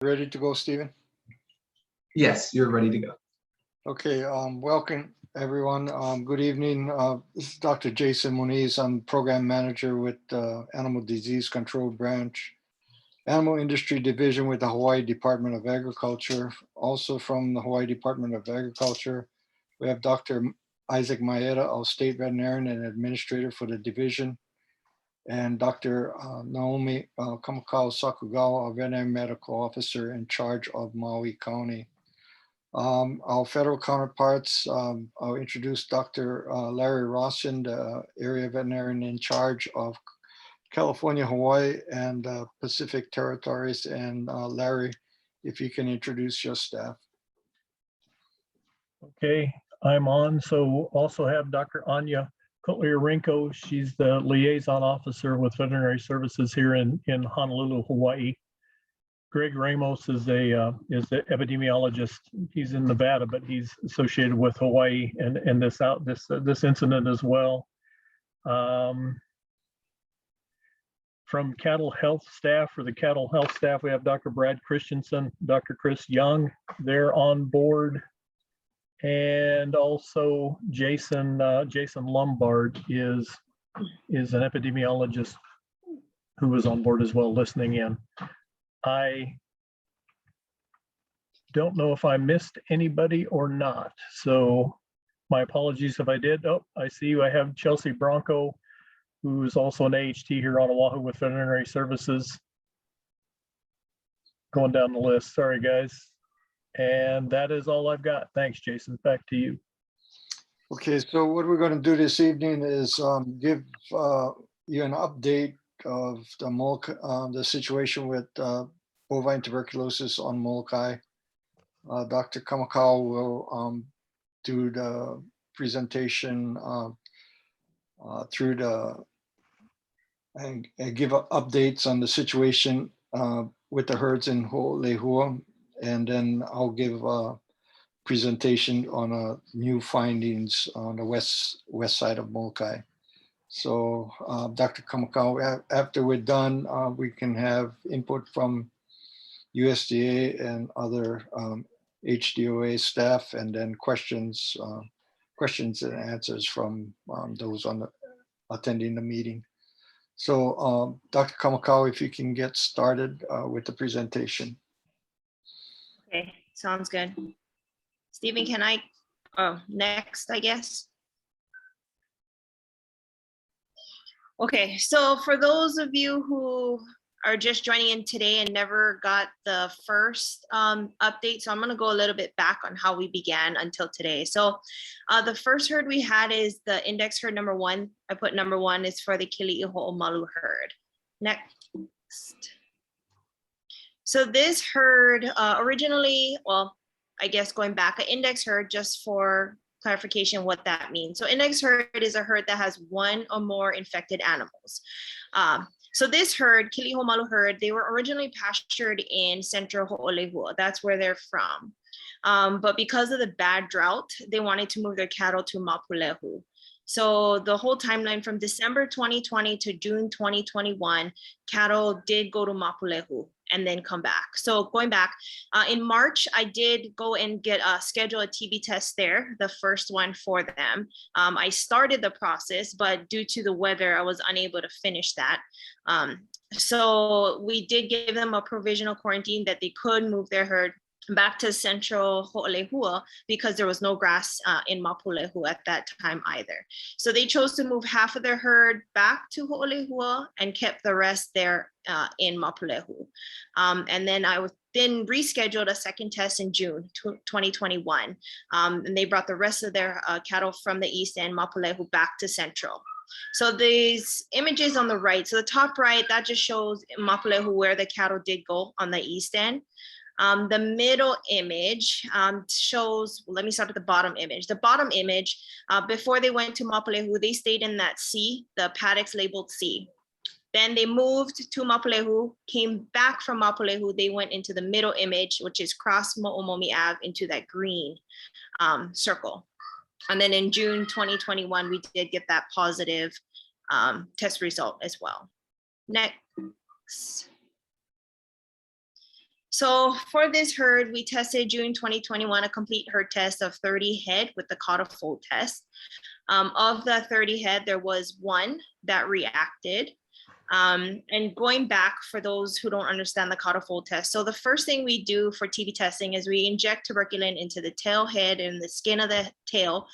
Ready to go, Stephen? Yes, you're ready to go. Okay, welcome everyone. Good evening. This is Dr. Jason Moniz. I'm Program Manager with Animal Disease Control Branch, Animal Industry Division with the Hawaii Department of Agriculture. Also from the Hawaii Department of Agriculture, we have Dr. Isaac Maeda, our State Veterinarian and Administrator for the division, and Dr. Naomi Kamakau Sakugawa, our Veterinary Medical Officer in charge of Maui County. Our federal counterparts, I'll introduce Dr. Larry Rossin, the area veterinarian in charge of California, Hawaii, and Pacific Territories. And Larry, if you can introduce your staff. Okay, I'm on. So also have Dr. Anya Kotliarenko. She's the liaison officer with Veterinary Services here in Honolulu, Hawaii. Greg Ramos is the epidemiologist. He's in Nevada, but he's associated with Hawaii and this incident as well. From cattle health staff, for the cattle health staff, we have Dr. Brad Christensen, Dr. Chris Young. They're on board. And also Jason Lombard is an epidemiologist who was on board as well, listening in. I don't know if I missed anybody or not, so my apologies if I did. Oh, I see you. I have Chelsea Bronco, who is also an AHT here on Oahu with Veterinary Services. Going down the list. Sorry, guys. And that is all I've got. Thanks, Jason. Back to you. Okay, so what we're going to do this evening is give you an update of the situation with bovine tuberculosis on Molokai. Dr. Kamakau will do the presentation and give updates on the situation with the herds in Ho'olehua, and then I'll give a presentation on new findings on the west side of Molokai. So Dr. Kamakau, after we're done, we can have input from USDA and other HDOA staff, and then questions and answers from those attending the meeting. So Dr. Kamakau, if you can get started with the presentation. Okay, sounds good. Stephen, can I, next, I guess. Okay, so for those of you who are just joining in today and never got the first update, so I'm gonna go a little bit back on how we began until today. So the first herd we had is the index herd number 1. I put number 1 is for the Kili'iho'omalu herd. Next. So this herd originally, well, I guess going back, an index herd, just for clarification what that means. So index herd is a herd that has 1 or more infected animals. So this herd, Kili'iho'omalu herd, they were originally pastured in central Ho'olehua. That's where they're from. But because of the bad drought, they wanted to move their cattle to Mapulehu. So the whole timeline from December 2020 to June 2021, cattle did go to Mapulehu and then come back. So going back, in March, I did go and schedule a TB test there, the first one for them. I started the process, but due to the weather, I was unable to finish that. So we did give them a provisional quarantine that they could move their herd back to central Ho'olehua because there was no grass in Mapulehu at that time either. So they chose to move half of their herd back to Ho'olehua and kept the rest there in Mapulehu. And then I then rescheduled a second test in June 2021. And they brought the rest of their cattle from the east end, Mapulehu, back to central. So these images on the right, so the top right, that just shows Mapulehu where the cattle did go on the east end. The middle image shows, let me start with the bottom image. The bottom image, before they went to Mapulehu, they stayed in that C, the paddocks labeled C. Then they moved to Mapulehu, came back from Mapulehu, they went into the middle image, which is cross Mo'omomi Ave into that green circle. And then in June 2021, we did get that positive test result as well. Next. So for this herd, we tested June 2021 a complete herd test of 30 head with the caudifold test. Of the 30 head, there was one that reacted. And going back for those who don't understand the caudifold test. So the first thing we do for TB testing is we inject tuberculin into the tail head and the skin of the tail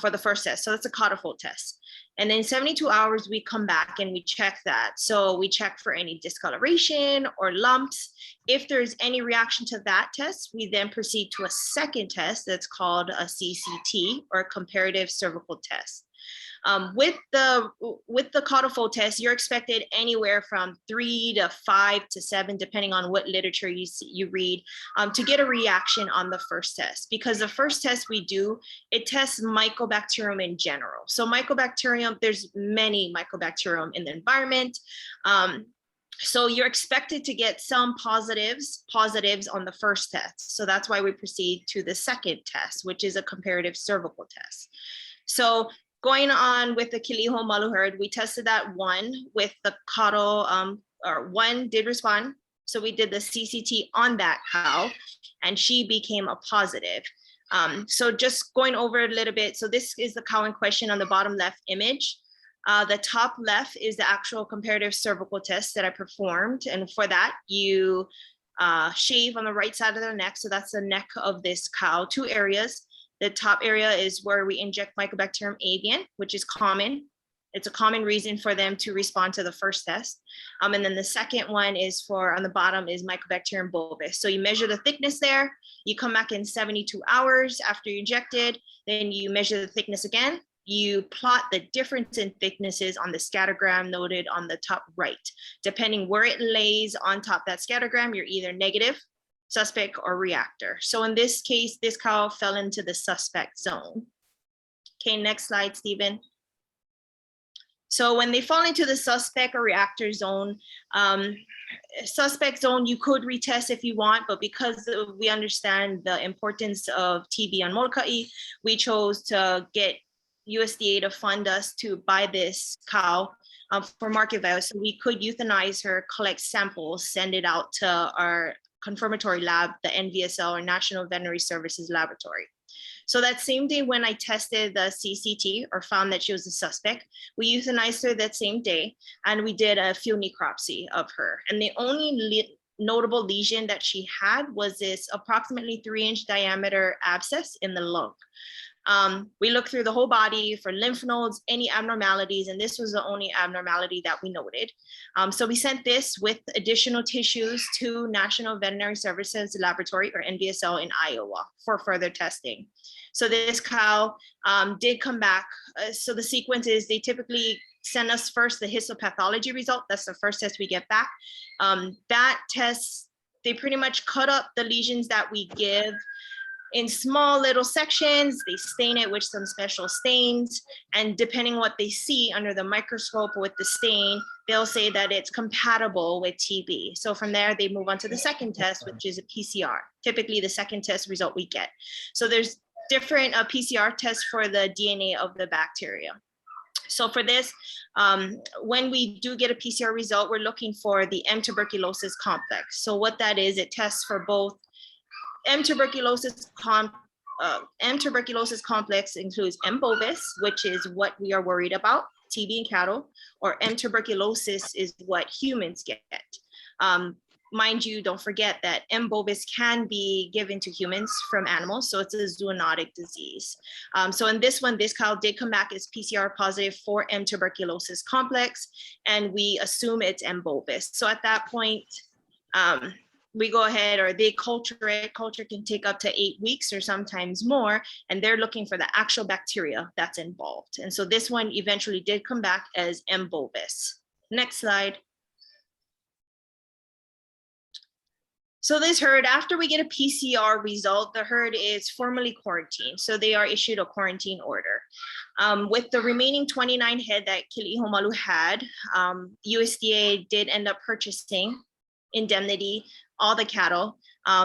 for the first test. So that's a caudifold test. And then 72 hours, we come back and we check that. So we check for any discoloration or lumps. If there's any reaction to that test, we then proceed to a second test that's called a CCT, or a comparative cervical test. With the caudifold test, you're expected anywhere from 3 to 5 to 7, depending on what literature you read, to get a reaction on the first test. Because the first test we do, it tests Mycobacterium in general. So Mycobacterium, there's many Mycobacterium in the environment. So you're expected to get some positives on the first test. So that's why we proceed to the second test, which is a comparative cervical test. So going on with the Kiliho Malu herd, we tested that one with the cattle, or one did respond. So we did the CCT on that cow and she became a positive. So just going over a little bit. So this is the cow in question on the bottom left image. The top left is the actual comparative cervical test that I performed. And for that, you shave on the right side of the neck. So that's the neck of this cow, 2 areas. The top area is where we inject Mycobacterium avian, which is common. It's a common reason for them to respond to the first test. And then the second one is on the bottom is Mycobacterium bovis. So you measure the thickness there. You come back in 72 hours after you injected. Then you measure the thickness again. You plot the difference in thicknesses on the scattergram noted on the top right. Depending where it lays on top that scattergram, you're either negative, suspect, or reactor. So in this case, this cow fell into the suspect zone. Okay, next slide, Stephen. So when they fall into the suspect or reactor zone, suspect zone, you could retest if you want, but because we understand the importance of TB on Molokai, we chose to get USDA to fund us to buy this cow for market value. So we could euthanize her, collect samples, send it out to our confirmatory lab, the NVSL, or National Veterinary Services Laboratory. So that same day when I tested the CCT or found that she was a suspect, we euthanized her that same day and we did a field necropsy of her. And the only notable lesion that she had was this approximately 3-inch diameter abscess in the lung. We looked through the whole body for lymph nodes, any abnormalities, and this was the only abnormality that we noted. So we sent this with additional tissues to National Veterinary Services Laboratory, or NVSL, in Iowa for further testing. So this cow did come back. So the sequence is they typically send us first the histopathology result. That's the first test we get back. That test, they pretty much cut up the lesions that we give in small little sections. They stain it with some special stains, and depending what they see under the microscope with the stain, they'll say that it's compatible with TB. So from there, they move on to the second test, which is a PCR, typically the second test result we get. So there's different PCR tests for the DNA of the bacteria. So for this, when we do get a PCR result, we're looking for the M tuberculosis complex. So what that is, it tests for both M tuberculosis complex includes M bovis, which is what we are worried about, TB in cattle, or M tuberculosis is what humans get. Mind you, don't forget that M bovis can be given to humans from animals, so it's a zoonotic disease. So in this one, this cow did come back as PCR positive for M tuberculosis complex, and we assume it's M bovis. So at that point, we go ahead, or they culture it. Culture can take up to 8 weeks or sometimes more, and they're looking for the actual bacteria that's involved. And so this one eventually did come back as M bovis. Next slide. So this herd, after we get a PCR result, the herd is formally quarantined. So they are issued a quarantine order. With the remaining 29 head that Kiliho Malu had, USDA did end up purchasing indemnity all the cattle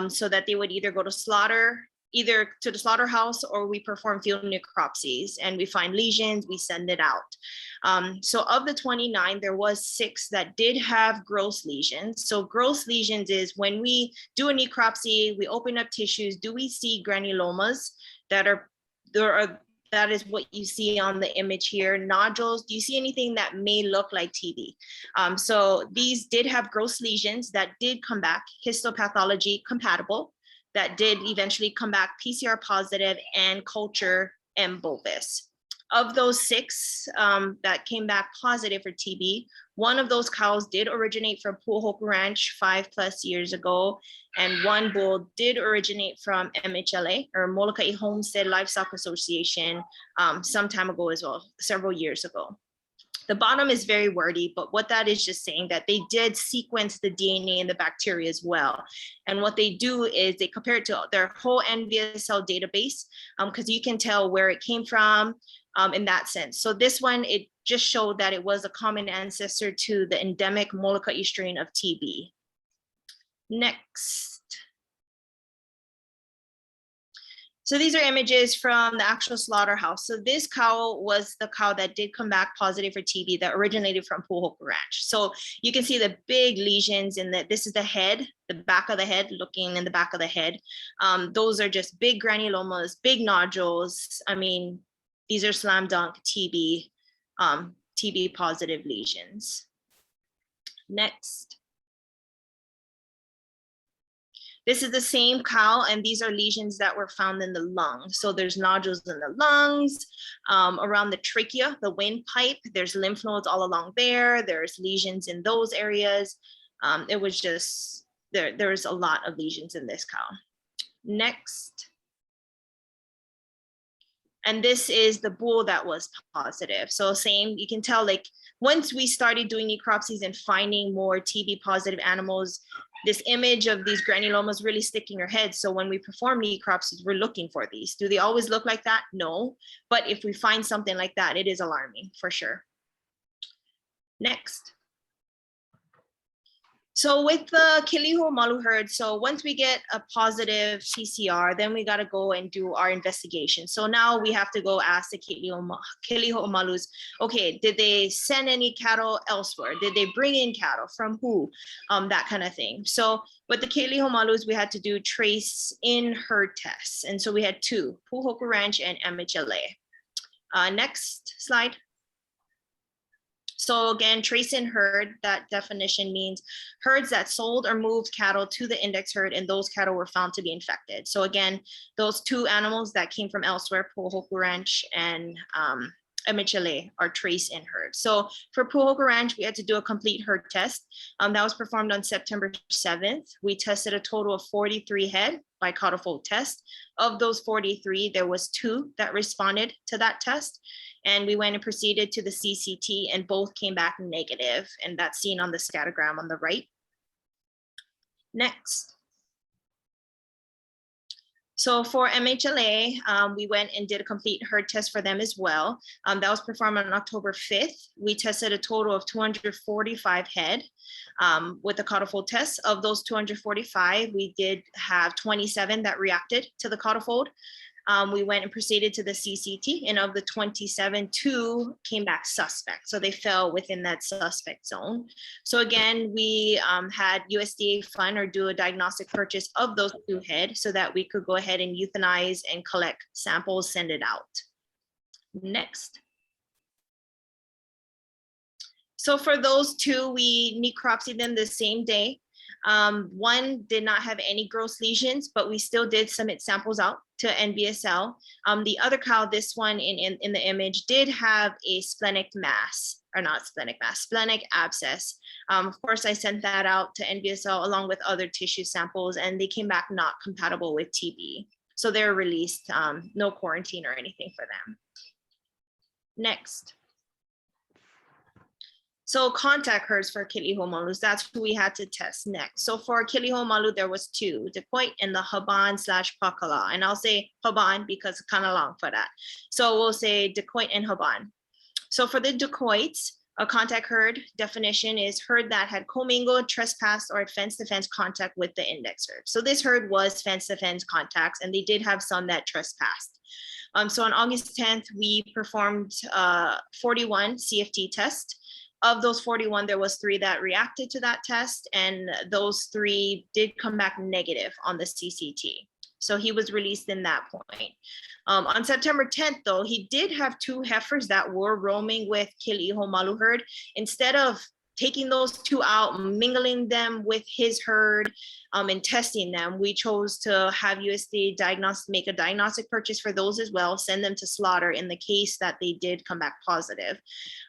so that they would either go to slaughter either to the slaughterhouse or we perform field necropsies and we find lesions, we send it out. So of the 29, there was 6 that did have gross lesions. So gross lesions is when we do a necropsy, we open up tissues, do we see granulomas that is what you see on the image here, nodules, do you see anything that may look like TB? So these did have gross lesions that did come back histopathology compatible, that did eventually come back PCR positive and culture M. bovis. Of those 6 that came back positive for TB, one of those cows did originate from Pu'uhoku Ranch 5+ years ago, and one bull did originate from MHLA, or Molokai Homestead Livestock Association, some time ago as well, several years ago. The bottom is very wordy, but what that is just saying that they did sequence the DNA in the bacteria as well. And what they do is they compare it to their whole NVSL database, because you can tell where it came from in that sense. So this one, it just showed that it was a common ancestor to the endemic Molokai strain of TB. Next. So these are images from the actual slaughterhouse. So this cow was the cow that did come back positive for TB that originated from Pu'uhoku Ranch. So you can see the big lesions in that. This is the head, the back of the head, looking in the back of the head. Those are just big granulomas, big nodules. I mean, these are slam dunk TB, TB positive lesions. Next. This is the same cow, and these are lesions that were found in the lungs. So there's nodules in the lungs, around the trachea, the windpipe. There's lymph nodes all along there. There's lesions in those areas. It was just, there's a lot of lesions in this cow. Next. And this is the bull that was positive. So same, you can tell, like, once we started doing necropsies and finding more TB positive animals, this image of these granulomas really stick in your head. So when we perform necropsies, we're looking for these. Do they always look like that? No. But if we find something like that, it is alarming for sure. Next. So with the Kiliho Malu herd, so once we get a positive PCR, then we got to go and do our investigation. So now we have to go ask the Kiliho Malus, okay, did they send any cattle elsewhere? Did they bring in cattle? From who? That kind of thing. So with the Kiliho Malus, we had to do trace in herd tests. And so we had 2, Pu'uhoku Ranch and MHLA. Next slide. So again, trace in herd, that definition means herds that sold or moved cattle to the index herd, and those cattle were found to be infected. So again, those 2 animals that came from elsewhere, Pu'uhoku Ranch and MHLA, are trace in herd. So for Pu'uhoku Ranch, we had to do a complete herd test. That was performed on September 7th. We tested a total of 43 head by caudifold test. Of those 43, there was 2 that responded to that test. And we went and proceeded to the CCT, and both came back negative, and that's seen on the scattergram on the right. Next. So for MHLA, we went and did a complete herd test for them as well. That was performed on October 5th. We tested a total of 245 head with the caudifold test. Of those 245, we did have 27 that reacted to the caudifold. We went and proceeded to the CCT, and of the 27, 2 came back suspect. So they fell within that suspect zone. So again, we had USDA fund or do a diagnostic purchase of those 2 head so that we could go ahead and euthanize and collect samples, send it out. Next. So for those 2, we necropsied them the same day. One did not have any gross lesions, but we still did submit samples out to NVSL. The other cow, this one in the image, did have a splenic mass, or not splenic mass, splenic abscess. Of course, I sent that out to NVSL along with other tissue samples, and they came back not compatible with TB. So they're released, no quarantine or anything for them. Next. So contact herds for Kiliho Malus, that's who we had to test next. So for Kiliho Malu, there was 2, Decoit and the Haban/Pakala. And I'll say Haban because it's kind of long for that. So we'll say Decoit and Haban. So for the Decoits, A contact herd definition is herd that had commingled, trespassed, or had fence-to-fence contact with the index herd. So this herd was fence-to-fence contacts, and they did have some that trespassed. So on August 10th, we performed 41 CFT tests. Of those 41, there was 3 that reacted to that test, and those 3 did come back negative on the CCT. So he was released in that point. On September 10th, though, he did have 2 heifers that were roaming with Kili'ihomalu herd. Instead of taking those 2 out, mingling them with his herd, and testing them, we chose to have USDA make a diagnostic purchase for those as well, send them to slaughter in the case that they did come back positive,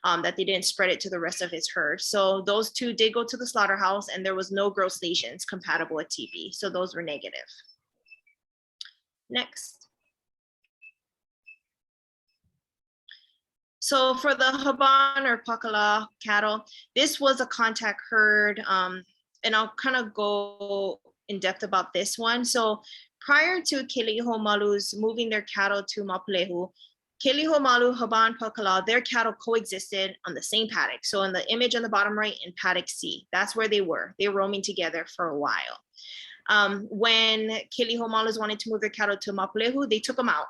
that they didn't spread it to the rest of his herd. So those 2 did go to the slaughterhouse, and there was no gross lesions compatible with TB. So those were negative. Next. So for the Haban or Pakala cattle, this was a contact herd, and I'll kind of go in depth about this one. So prior to Kili'ihomalu's moving their cattle to Mapulehu, Kili'ihomalu, Haban, Pakala, their cattle coexisted on the same paddock. So in the image on the bottom right in paddock C, that's where they were. They were roaming together for a while. When Kili'ihomalu's wanted to move their cattle to Mapulehu, they took them out.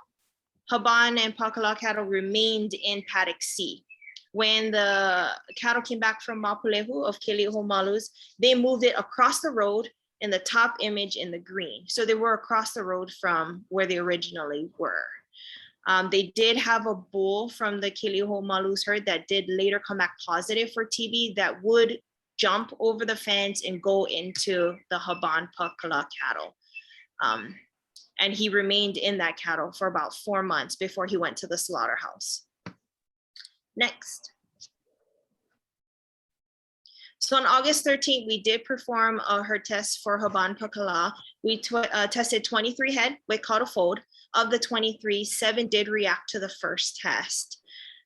Haban and Pakala cattle remained in paddock C. When the cattle came back from Mapulehu of Kili'ihomalu's, they moved it across the road in the top image in the green. So they were across the road from where they originally were. They did have a bull from the Kili'ihomalu's herd that did later come back positive for TB that would jump over the fence and go into the Haban Pakala cattle. And he remained in that cattle for about 4 months before he went to the slaughterhouse. Next. So on August 13th, we did perform a herd test for Haban Pakala. We tested 23 head with cattle fold. Of the 23, 7 did react to the first test.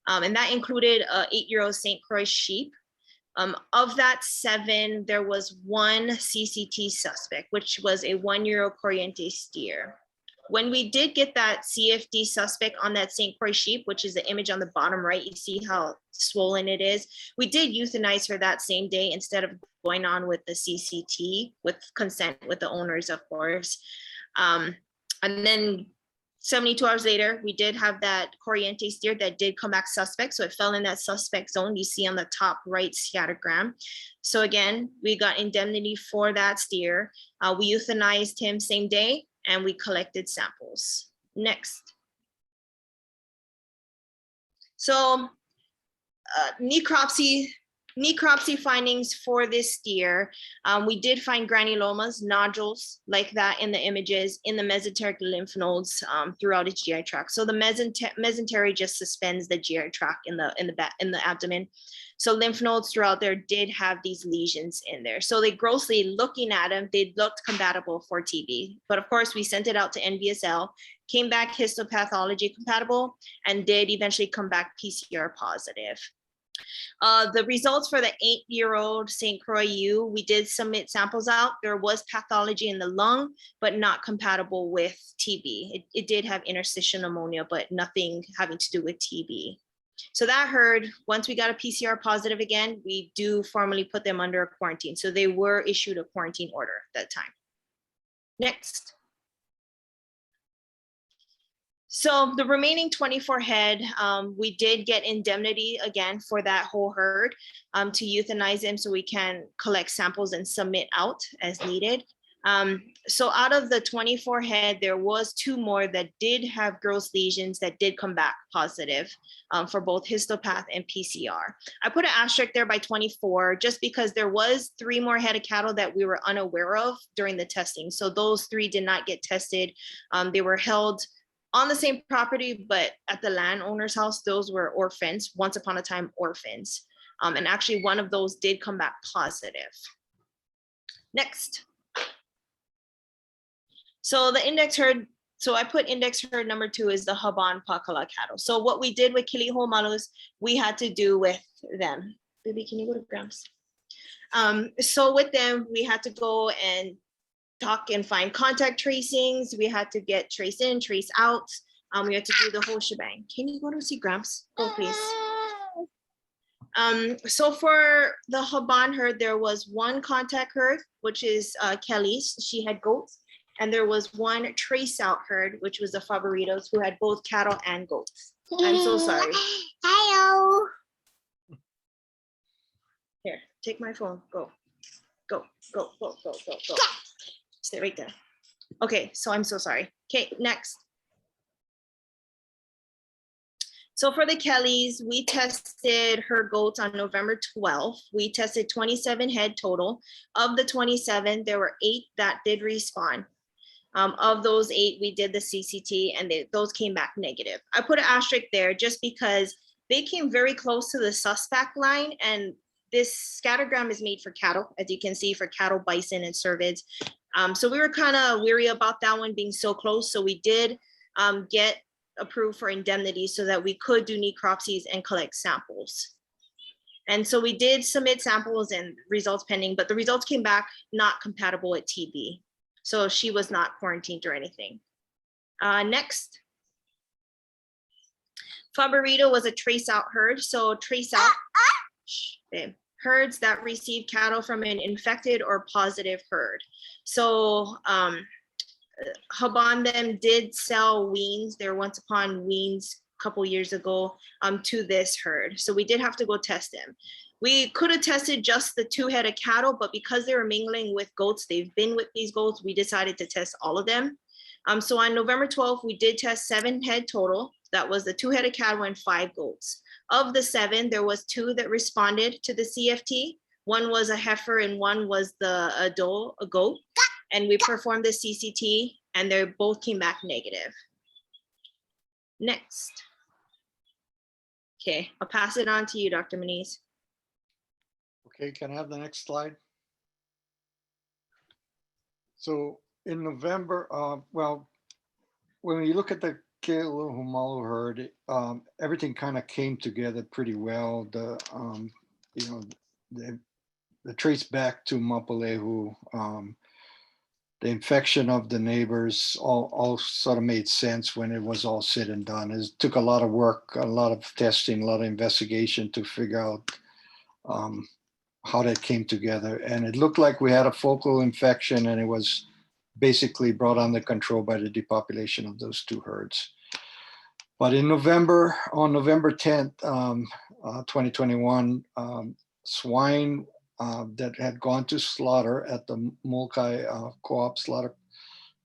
And that included an 8-year-old St. Croix sheep. Of that 7, there was 1 CCT suspect, which was a 1-year-old Corriente steer. When we did get that CFD suspect on that St. Croix sheep, which is the image on the bottom right, you see how swollen it is. We did euthanize her that same day instead of going on with the CCT with consent with the owners, of course. And then 72 hours later, we did have that Corriente steer that did come back suspect. So it fell in that suspect zone you see on the top right scattergram. So again, we got indemnity for that steer. We euthanized him same day and we collected samples. Next. So necropsy findings for this steer. We did find granulomas, nodules like that in the images in the mesenteric lymph nodes throughout its GI tract. So the mesentery just suspends the GI tract in the abdomen. So lymph nodes throughout there did have these lesions in there. So they grossly looking at them, they looked compatible for TB. But of course, we sent it out to NVSL, came back histopathology compatible, and did eventually come back PCR positive. The results for the 8-year-old St. Croix ewe, we did submit samples out. There was pathology in the lung, but not compatible with TB. It did have interstitial pneumonia, but nothing having to do with TB. So that herd, once we got a PCR positive again, we do formally put them under a quarantine. So they were issued a quarantine order at that time. Next. So the remaining 24 head, we did get indemnity again for that whole herd to euthanize them so we can collect samples and submit out as needed. So out of the 24 head, there was 2 more that did have gross lesions that did come back positive for both histopath and PCR. I put an asterisk there by 24 just because there was 3 more head of cattle that we were unaware of during the testing. So those 3 did not get tested. They were held on the same property, but at the landowner's house. Those were orphans, once upon a time orphans. And actually one of those did come back positive. Next. So the index herd, so I put index herd number 2 is the Haban Pakala cattle. So what we did with Kili'ihomalu's, we had to do with them. Baby, can you go to Grams? So with them, we had to go and talk and find contact tracings. We had to get trace in, trace out. We had to do the whole shebang. Can you go to see Gramps? Go, please. So for the Haban herd, there was one contact herd, which is Kelly's. She had goats. And there was one trace out herd, which was the Favoritos, who had both cattle and goats. I'm so sorry. Hello. Here, take my phone. Go, go, go, go, go, go, go. Stay right there. Okay, so I'm so sorry. Okay, next. So for the Kellys, we tested her goats on November 12th. We tested 27 head total. Of the 27, there were 8 that did respond. Of those 8, we did the CCT and those came back negative. I put an asterisk there just because they came very close to the suspect line, and this scattergram is made for cattle, as you can see, for cattle, bison, and cervids. So we were kind of weary about that one being so close. So we did get approved for indemnity so that we could do necropsies and collect samples. And so we did submit samples and results pending, but the results came back not compatible with TB. So she was not quarantined or anything. Next. Favorito was a trace out herd. So trace out herds that received cattle from an infected or positive herd. So Haban them did sell weans. There once upon weans a couple years ago to this herd. So we did have to go test them. We could have tested just the 2 head of cattle, but because they were mingling with goats, they've been with these goats, we decided to test all of them. So on November 12th, we did test 7 head total. That was the 2 head of cattle and 5 goats. Of the 7, there was 2 that responded to the CFT. One was a heifer and one was a goat. And we performed the CCT and they both came back negative. Next. Okay, I'll pass it on to you, Dr. Muniz. Okay, can I have the next slide? So in November, well, when you look at the Kilohumalu herd, everything kind of came together pretty well. The trace back to Mapalehu, the infection of the neighbors all sort of made sense when it was all said and done. It took a lot of work, a lot of testing, a lot of investigation to figure out how that came together. And it looked like we had a focal infection, and it was basically brought under control by the depopulation of those 2 herds. But in November, on November 10th, 2021, swine that had gone to slaughter at the Molokai co-op slaughter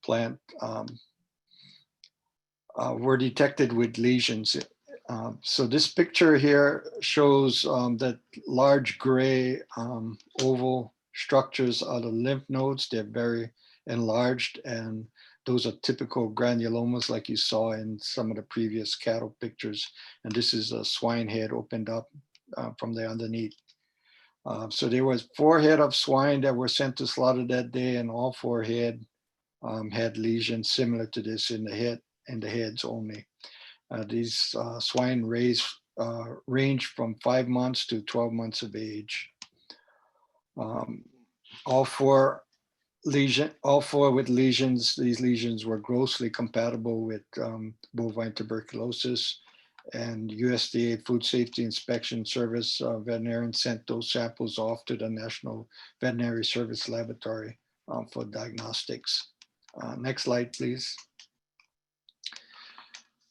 plant were detected with lesions. So this picture here shows that large gray oval structures are the lymph nodes. They're very enlarged, and those are typical granulomas like you saw in some of the previous cattle pictures. And this is a swine head opened up from the underneath. So there was 4 head of swine that were sent to slaughter that day, and all 4 head had lesions similar to this in the head and the heads only. These swine range from 5 months to 12 months of age. All four with lesions. These lesions were grossly compatible with bovine tuberculosis, and USDA Food Safety Inspection Service veterinarians sent those samples off to the National Veterinary Service Laboratory for diagnostics. Next slide, please.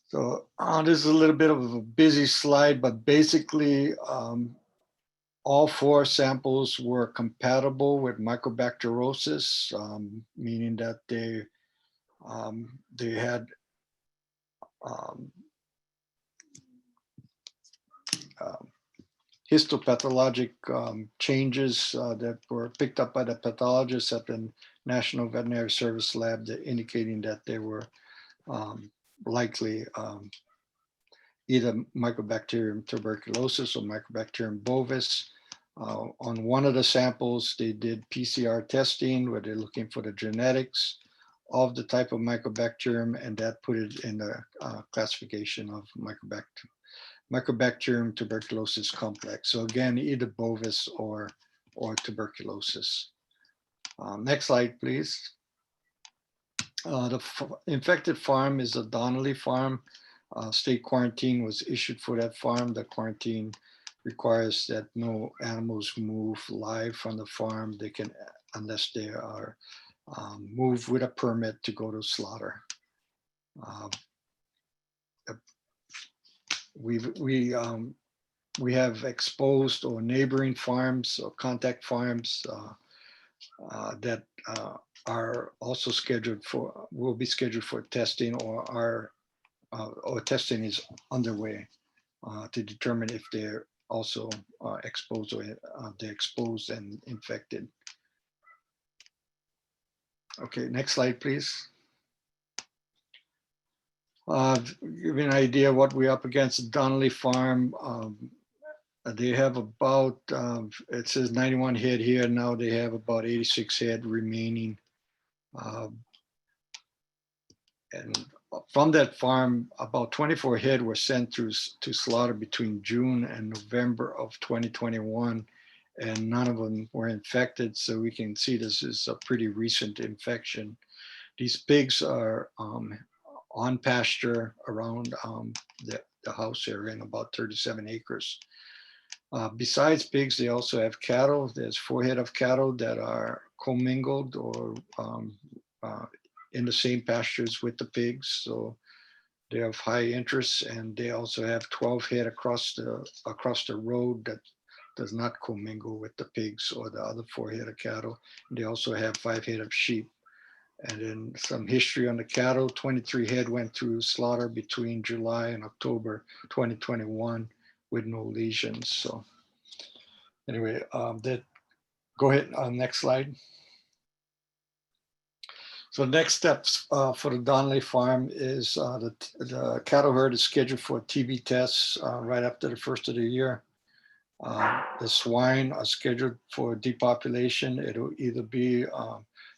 So this is a little bit of a busy slide, but basically all 4 samples were compatible with mycobacterosis, meaning that they had histopathologic changes that were picked up by the pathologists at the National Veterinary Service Lab, indicating that they were likely either Mycobacterium tuberculosis or Mycobacterium bovis. On one of the samples, they did PCR testing where they're looking for the genetics of the type of Mycobacterium, and that put it in the classification of Mycobacterium tuberculosis complex. So again, either bovis or tuberculosis. Next slide, please. The infected farm is a Donnelly farm. State quarantine was issued for that farm. The quarantine requires that no animals move live from the farm. They can, unless they are moved with a permit to go to slaughter. Uh, we have exposed or neighboring farms or contact farms that are also scheduled for, will be scheduled for testing, or testing is underway to determine if they're also exposed, or they're exposed and infected. Okay, next slide, please. Give you an idea what we're up against. Donnelly Farm, they have about, it says 91 head here. Now they have about 86 head remaining. And from that farm, about 24 head were sent to slaughter between June and November of 2021, and none of them were infected. So we can see this is a pretty recent infection. These pigs are on pasture around the house area in about 37 acres. Besides pigs, they also have cattle. There's 4 head of cattle that are commingled or in the same pastures with the pigs. So they have high interest, and they also have 12 head across the road that does not commingle with the pigs or the other 4 head of cattle. And they also have 5 head of sheep. And then some history on the cattle. 23 head went through slaughter between July and October 2021 with no lesions. So anyway, go ahead, next slide. So next steps for the Donnelly Farm is the cattle herd is scheduled for TB tests right after the first of the year. The swine are scheduled for depopulation. It'll either be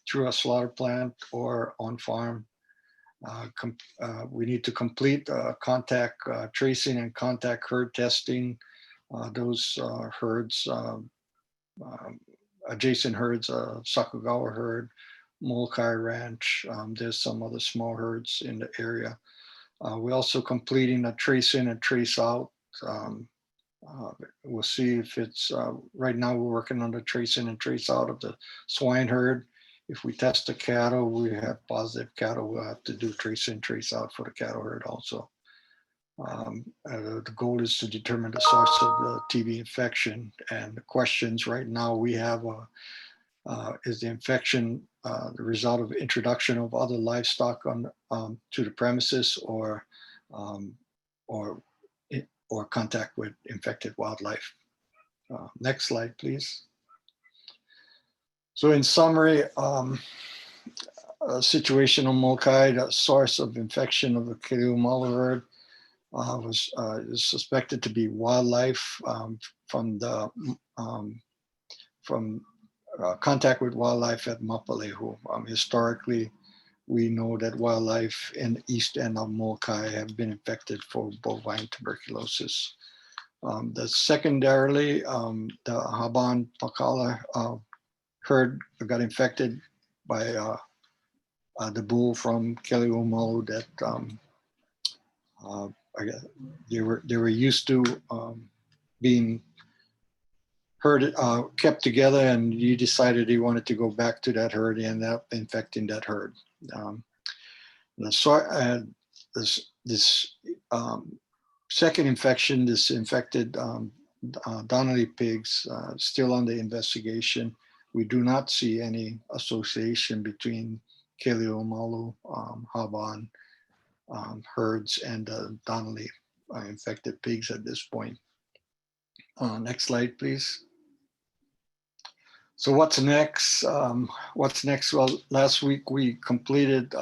through a slaughter plant or on farm. We need to complete contact tracing and contact herd testing. Those herds, adjacent herds, Sakugawa herd, Molokai Ranch. There's some other small herds in the area. We're also completing a trace in and trace out. We'll see if it's, right now we're working on the trace in and trace out of the swine herd. If we test the cattle, we have positive cattle, we'll have to do trace in, trace out for the cattle herd also. The goal is to determine the source of the TB infection. And the questions right now we have is the infection the result of introduction of other livestock to the premises, or contact with infected wildlife. Next slide, please. So in summary, situation on Molokai, the source of infection of the Kiliumalo herd is suspected to be wildlife from contact with wildlife at Mapalehu. Historically, we know that wildlife in the east end of Molokai have been infected for bovine tuberculosis. Secondarily, the Haban Pakala herd got infected by the bull from Kiliumalo that they were used to being herd kept together, and he decided he wanted to go back to that herd. He ended up infecting that herd. This second infection, this infected Donnelly pigs, still under investigation. We do not see any association between Kiliumalo, Haban herds and Donnelly infected pigs at this point. Next slide, please. So what's next? Well, last week we completed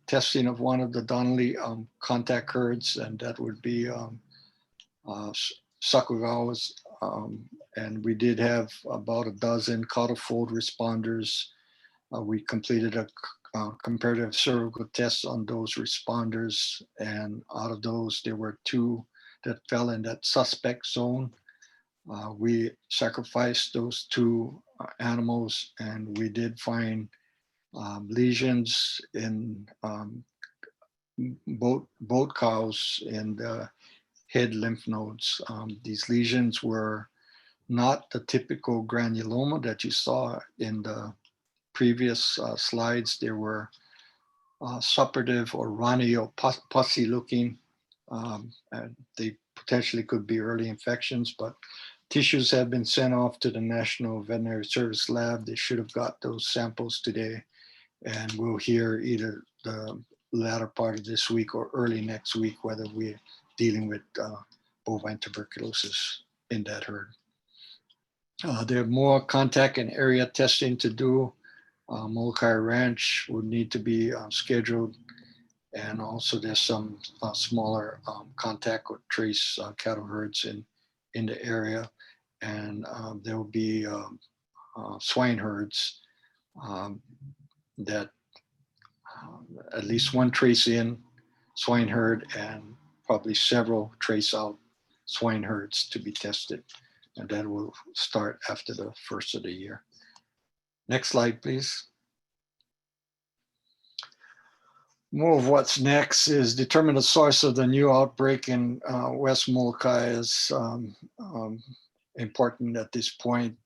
testing of one of the Donnelly contact herds, and that would be Sakugawa's. And we did have about a dozen cattle fold responders. We completed a comparative cervical tests on those responders, and out of those, there were 2 that fell in that suspect zone. We sacrificed those 2 animals, and we did find lesions in both cows in the head lymph nodes. These lesions were not the typical granuloma that you saw in the previous slides. They were suppurative or runny or pussy looking. And they potentially could be early infections, but tissues have been sent off to the National Veterinary Service lab. They should have got those samples today, and we'll hear either the latter part of this week or early next week whether we're dealing with bovine tuberculosis in that herd. There are more contact and area testing to do. Molokai Ranch would need to be scheduled, and also there's some smaller contact or trace cattle herds in the area, and there will be swine herds that at least one trace in swine herd and probably several trace out swine herds to be tested, and that will start after the first of the year. Next slide, please. More of what's next is determine the source of the new outbreak in West Molokai is important at this point.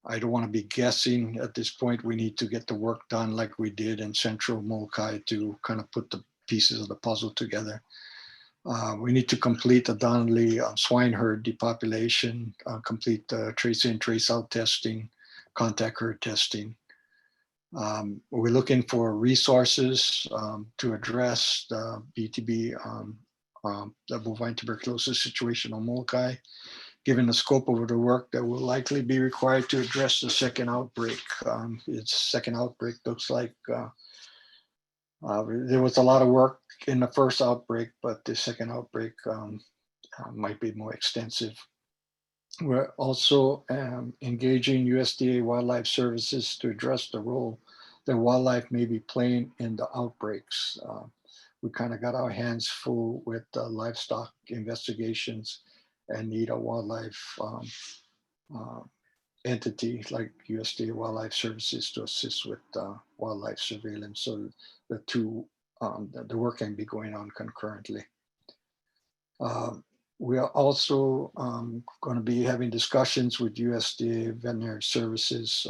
I don't want to be guessing at this point. We need to get the work done like we did in Central Molokai to kind of put the pieces of the puzzle together. We need to complete the Donnelly swine herd depopulation, complete the trace in, trace out testing, contact herd testing. We're looking for resources to address the BTB, the bovine tuberculosis situation on Molokai, given the scope of the work that will likely be required to address the second outbreak. Its second outbreak looks like there was a lot of work in the first outbreak, but the second outbreak might be more extensive. We're also engaging USDA Wildlife Services to address the role that wildlife may be playing in the outbreaks. We kind of got our hands full with livestock investigations and need a wildlife entity like USDA Wildlife Services to assist with wildlife surveillance. So the two, the work can be going on concurrently. We are also going to be having discussions with USDA Veterinary Services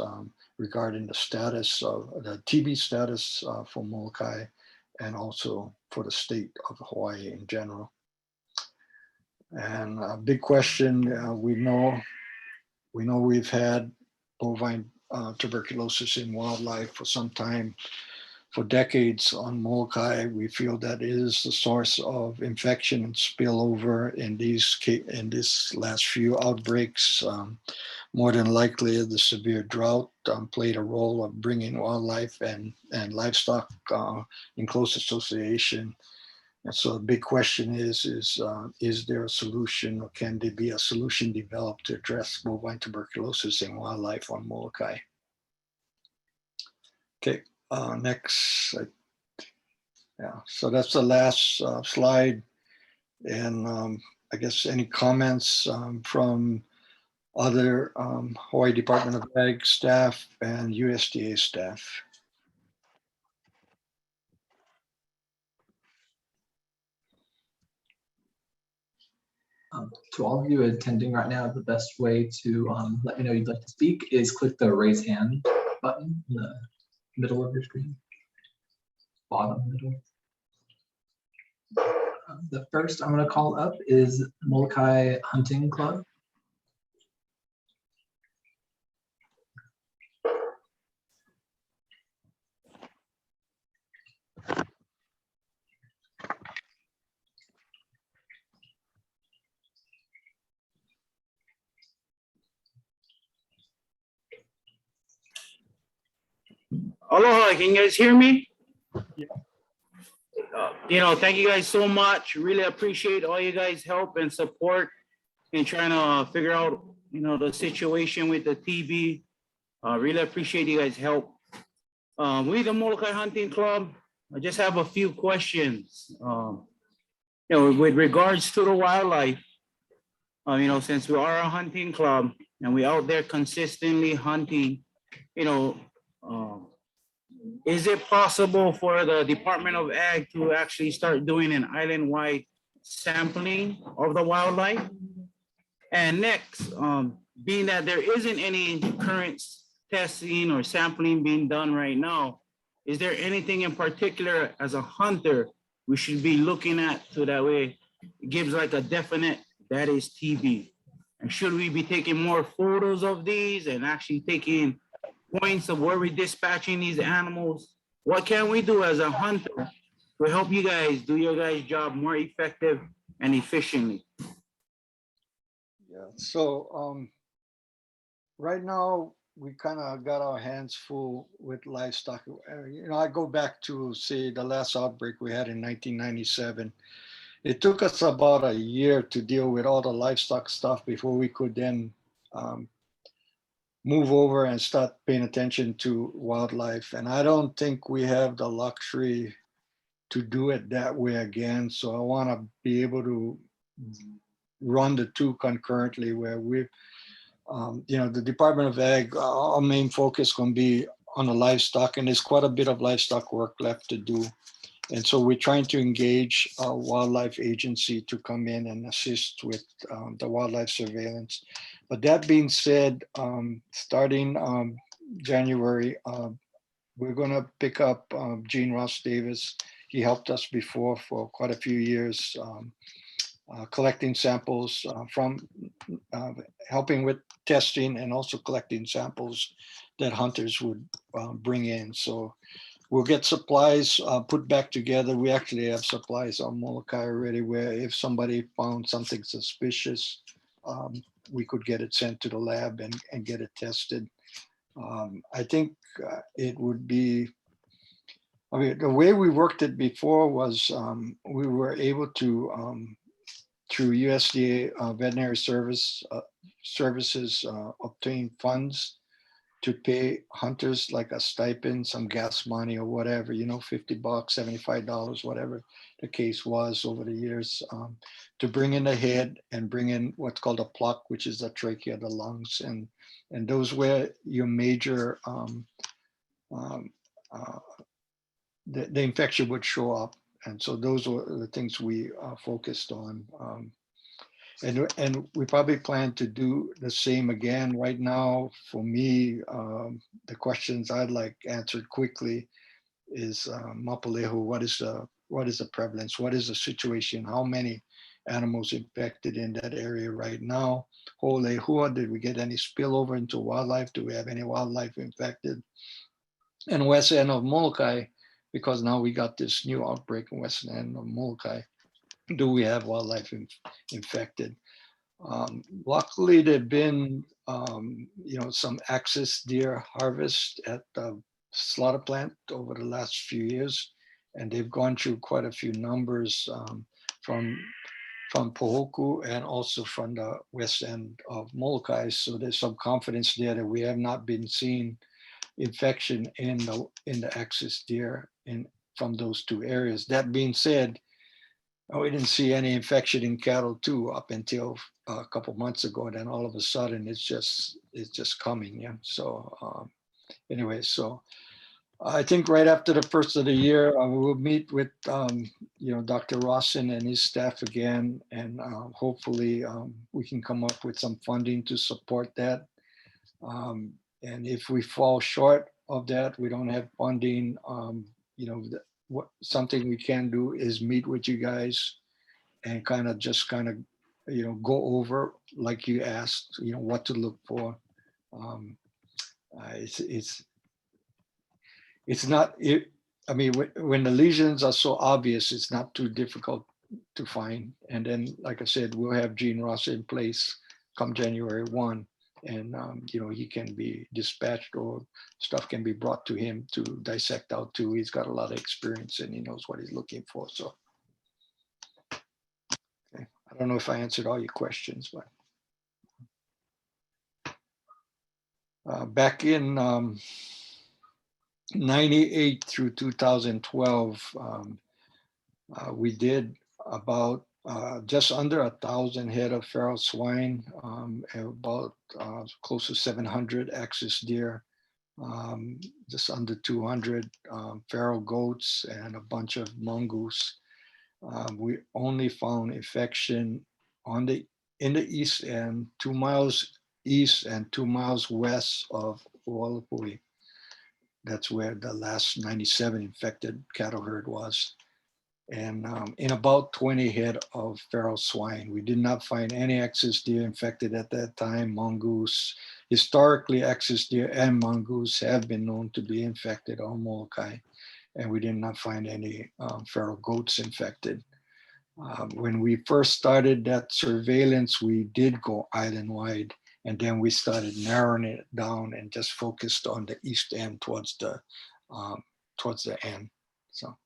regarding the status of the TB status for Molokai and also for the state of Hawaii in general. And a big question, we know we've had bovine tuberculosis in wildlife for some time. For decades on Molokai, we feel that is the source of infection and spillover in this last few outbreaks. More than likely, the severe drought played a role of bringing wildlife and livestock in close association. And so the big question is there a solution, or can there be a solution developed to address bovine tuberculosis in wildlife on Molokai? Okay. Next, yeah, so that's the last slide. And I guess any comments from other Hawaii Department of Ag staff and USDA staff? To all of you attending right now, the best way to let me know you'd like to speak is click the raise hand button in the middle of your screen, bottom middle. The first I'm going to call up is Molokai Hunting Club. Aloha, can you guys hear me? Yeah. Thank you guys so much. Really appreciate all you guys' help and support in trying to figure out, the situation with the TB. Really appreciate you guys' help. We, the Molokai Hunting Club, I just have a few questions. With regards to the wildlife, since we are a hunting club and we're out there consistently hunting, is it possible for the Department of Ag to actually start doing an island-wide sampling of the wildlife? And next, being that there isn't any current testing or sampling being done right now, is there anything in particular as a hunter we should be looking at so that way it gives like a definite, that is TB? And should we be taking more photos of these and actually taking points of where we're dispatching these animals? What can we do as a hunter to help you guys do your guys' job more effective and efficiently? Yeah, so right now we kind of got our hands full with livestock. I go back to say the last outbreak we had in 1997. It took us about a year to deal with all the livestock stuff before we could then move over and start paying attention to wildlife. And I don't think we have the luxury to do it that way again. So I want to be able to run the two concurrently, where we've, the Department of Ag, our main focus going to be on the livestock, and there's quite a bit of livestock work left to do. And so we're trying to engage a wildlife agency to come in and assist with the wildlife surveillance. But that being said, starting January, we're going to pick up Gene Ross Davis. He helped us before for quite a few years, collecting samples from helping with testing and also collecting samples that hunters would bring in. So we'll get supplies put back together. We actually have supplies on Molokai already, where if somebody found something suspicious, we could get it sent to the lab and get it tested. I think it would be, the way we worked it before was we were able to, through USDA-Veterinary Services, obtain funds to pay hunters like a stipend, some gas money or whatever, $50, $75, whatever the case was over the years, to bring in the head and bring in what's called a pluck, which is the trachea, the lungs. And those were your major, the infection would show up. And so those were the things we focused on. And we probably plan to do the same again. Right now, for me, the questions I'd like answered quickly is Mapalehu, what is the prevalence? What is the situation? How many animals infected in that area right now? Holehua, did we get any spillover into wildlife? Do we have any wildlife infected? And west end of Molokai, because now we got this new outbreak in west end of Molokai. Do we have wildlife infected? Luckily, there've been some axis deer harvest at the slaughter plant over the last few years, and they've gone through quite a few numbers from Pohoku and also from the west end of Molokai. So there's some confidence there that we have not been seeing infection in the axis deer from those two areas. That being said, we didn't see any infection in cattle too up until a couple months ago. And then all of a sudden it's just coming. Yeah. So anyway, so I think right after the first of the year, we'll meet with Dr. Rawson and his staff again, and hopefully we can come up with some funding to support that. And if we fall short of that, we don't have funding, something we can do is meet with you guys and kind of go over, like you asked, what to look for. It's not, when the lesions are so obvious, it's not too difficult to find. And then, like I said, we'll have Gene Ross in place come January 1. And, he can be dispatched, or stuff can be brought to him to dissect out too. He's got a lot of experience and he knows what he's looking for. So, okay. I don't know if I answered all your questions, but back in 98 through 2012, we did about just under 1,000 head of feral swine, and about close to 700 axis deer, just under 200 feral goats, and a bunch of mongoose. We only found infection in the east end, 2 miles east and 2 miles west of Ualapui. That's where the last 97 infected cattle herd was. And in about 20 head of feral swine. We did not find any excess deer infected at that time. Mongoose, historically, excess deer and mongoose have been known to be infected on Molokai, and we did not find any feral goats infected. When we first started that surveillance, we did go island-wide, and then we started narrowing it down and just focused on the east end towards the end. So.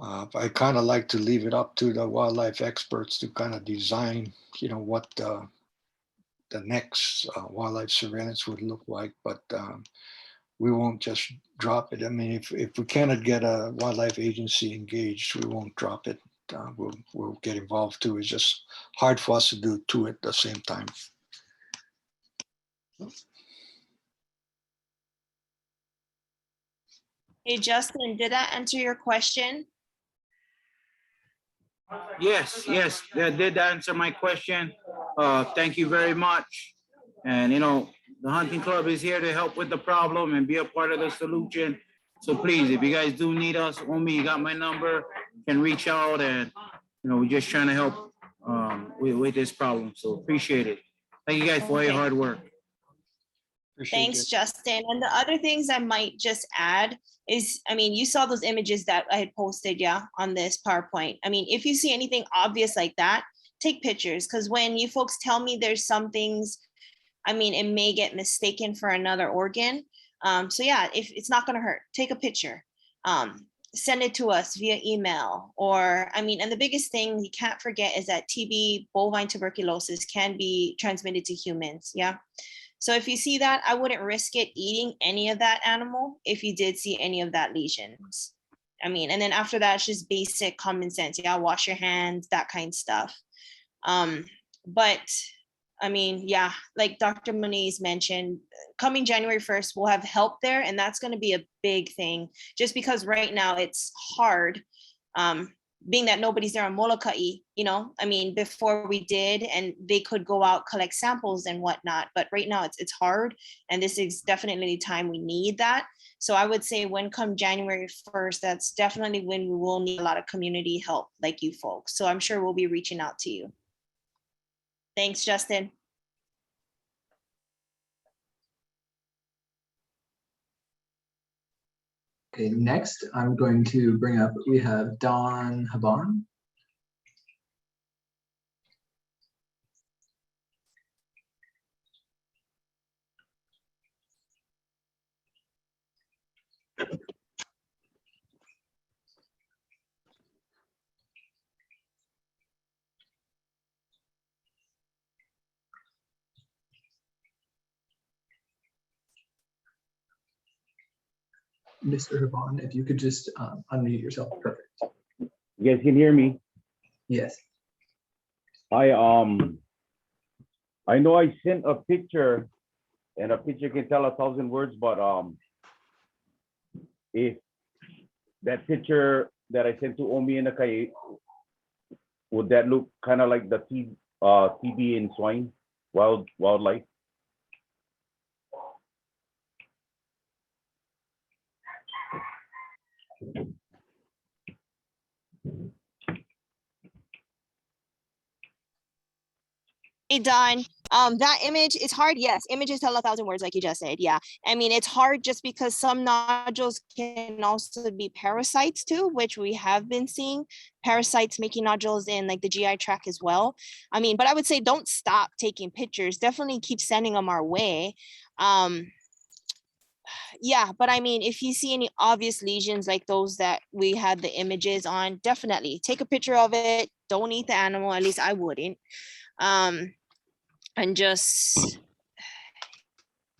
I kind of like to leave it up to the wildlife experts to kind of design, what the next wildlife surveillance would look like. But we won't just drop it. I mean, if we cannot get a wildlife agency engaged, we won't drop it. We'll get involved too. It's just hard for us to do two at the same time. Hey, Justin, did that answer your question? Yes, that did answer my question. Thank you very much. And the hunting club is here to help with the problem and be a part of the solution. So please, if you guys do need us, Omi, you got my number, can reach out, and we're just trying to help with this problem. So appreciate it. Thank you guys for your hard work. Thanks, Justin. And the other things I might just add is, you saw those images that I had posted, on this PowerPoint. If you see anything obvious like that, take pictures, because when you folks tell me there's some things, it may get mistaken for another organ. So yeah, if it's not going to hurt, take a picture, send it to us via email, or, and the biggest thing you can't forget is that TB, bovine tuberculosis, can be transmitted to humans. Yeah. So if you see that, I wouldn't risk it eating any of that animal if you did see any of that lesions. And then after that, it's just basic common sense. Yeah, wash your hands, that kind of stuff. But yeah, like Dr. Moniz mentioned, coming January 1st, we'll have help there, and that's going to be a big thing, just because right now it's hard. Being that nobody's there on Molokai, before we did, and they could go out, collect samples and whatnot. But right now it's hard. And this is definitely the time we need that. So I would say when come January 1st, that's definitely when we will need a lot of community help like you folks. So I'm sure we'll be reaching out to you. Thanks, Justin. Okay, next I'm going to bring up, we have Don Haban. Mr. Haban, if you could just unmute yourself. Perfect. You guys can hear me? Yes. I know I sent a picture, and a picture can tell 1,000 words, but if that picture that I sent to Omi and Akai, would that look kind of like the TB in swine, wildlife? Hey, Don, that image is hard. Yes, images tell 1,000 words, like you just said. Yeah, it's hard just because some nodules can also be parasites too, which we have been seeing parasites making nodules in like the GI tract as well. But I would say don't stop taking pictures. Definitely keep sending them our way. Yeah, but if you see any obvious lesions like those that we had the images on, definitely take a picture of it. Don't eat the animal. At least I wouldn't. And just,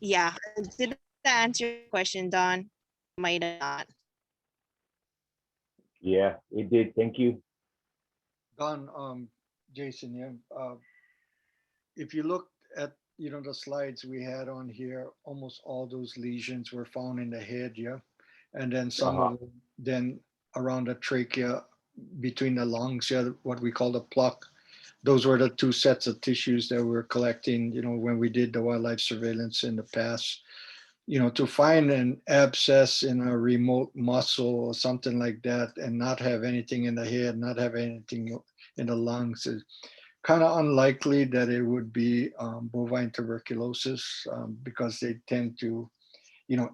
yeah, did that answer your question, Don? Might have not. Yeah, it did. Thank you. Don, Jason, yeah. If you look at the slides we had on here, almost all those lesions were found in the head, yeah, and then some of them, then around the trachea, between the lungs, yeah, what we call the pluck. Those were the two sets of tissues that we're collecting, when we did the wildlife surveillance in the past. To find an abscess in a remote muscle or something like that and not have anything in the head, not have anything in the lungs is kind of unlikely that it would be bovine tuberculosis, because they tend to,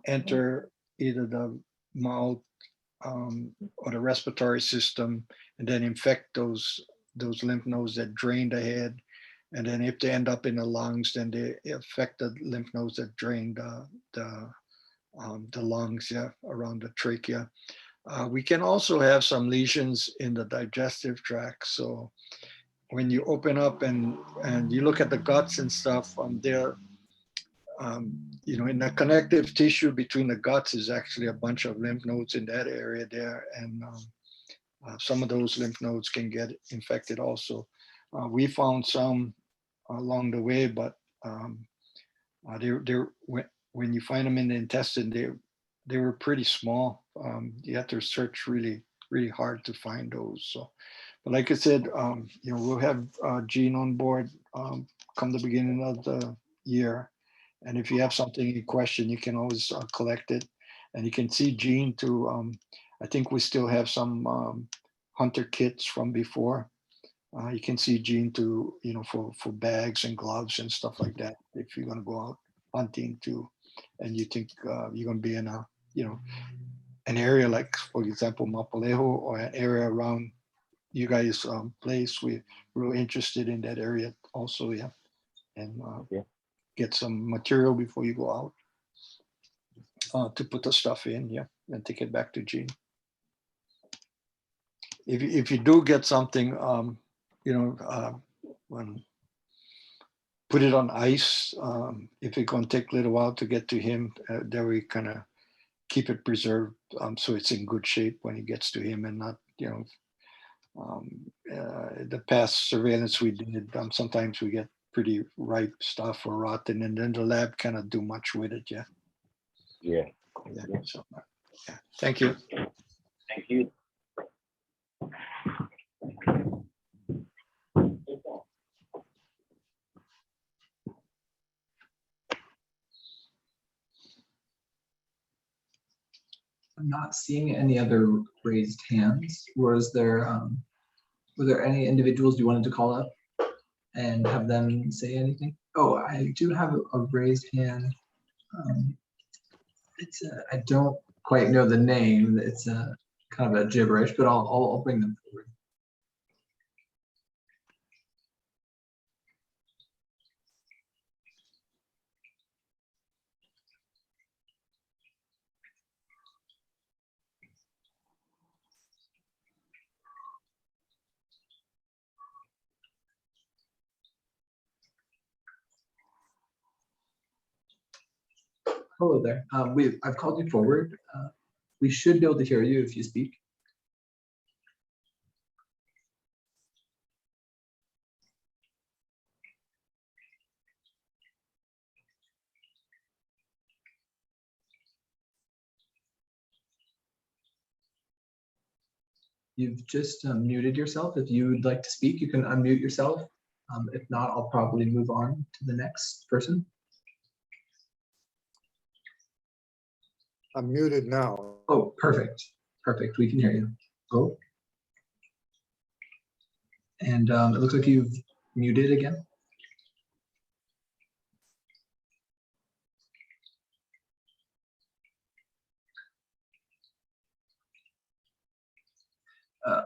enter either the mouth or the respiratory system and then infect those lymph nodes that drain the head. And then if they end up in the lungs, then they affect the lymph nodes that drain the lungs, yeah, around the trachea. We can also have some lesions in the digestive tract. So when you open up and you look at the guts and stuff, there, in the connective tissue between the guts is actually a bunch of lymph nodes in that area there. And some of those lymph nodes can get infected also. We found some along the way, but when you find them in the intestine, they were pretty small. You have to search really, really hard to find those. So, but like I said, we'll have Gene on board come the beginning of the year. And if you have something in question, you can always collect it. And you can see Gene too. I think we still have some hunter kits from before. You can see Gene to, for bags and gloves and stuff like that. If you're going to go out hunting too, and you think you're going to be in an area like, for example, Mapalejo, or an area around you guys' place, we're real interested in that area also, yeah. And Yeah. get some material before you go out to put the stuff in, yeah, and take it back to Gene. If you do get something, when put it on ice. If it's going to take a little while to get to him, then we kind of keep it preserved so it's in good shape when it gets to him, and not, the past surveillance we did, sometimes we get pretty ripe stuff or rotten, and then the lab cannot do much with it. Yeah. Yeah. Yeah. So, yeah. Thank you. Thank you. I'm not seeing any other raised hands. Were there any individuals you wanted to call up and have them say anything? Oh, I do have a raised hand. I don't quite know the name. It's a kind of a gibberish, but I'll bring them forward. Hello there. I've called you forward. We should be able to hear you if you speak. You've just muted yourself. If you would like to speak, you can unmute yourself. If not, I'll probably move on to the next person. I'm muted now. Oh, perfect. Perfect. We can hear you. Oh. And it looks like you've muted again.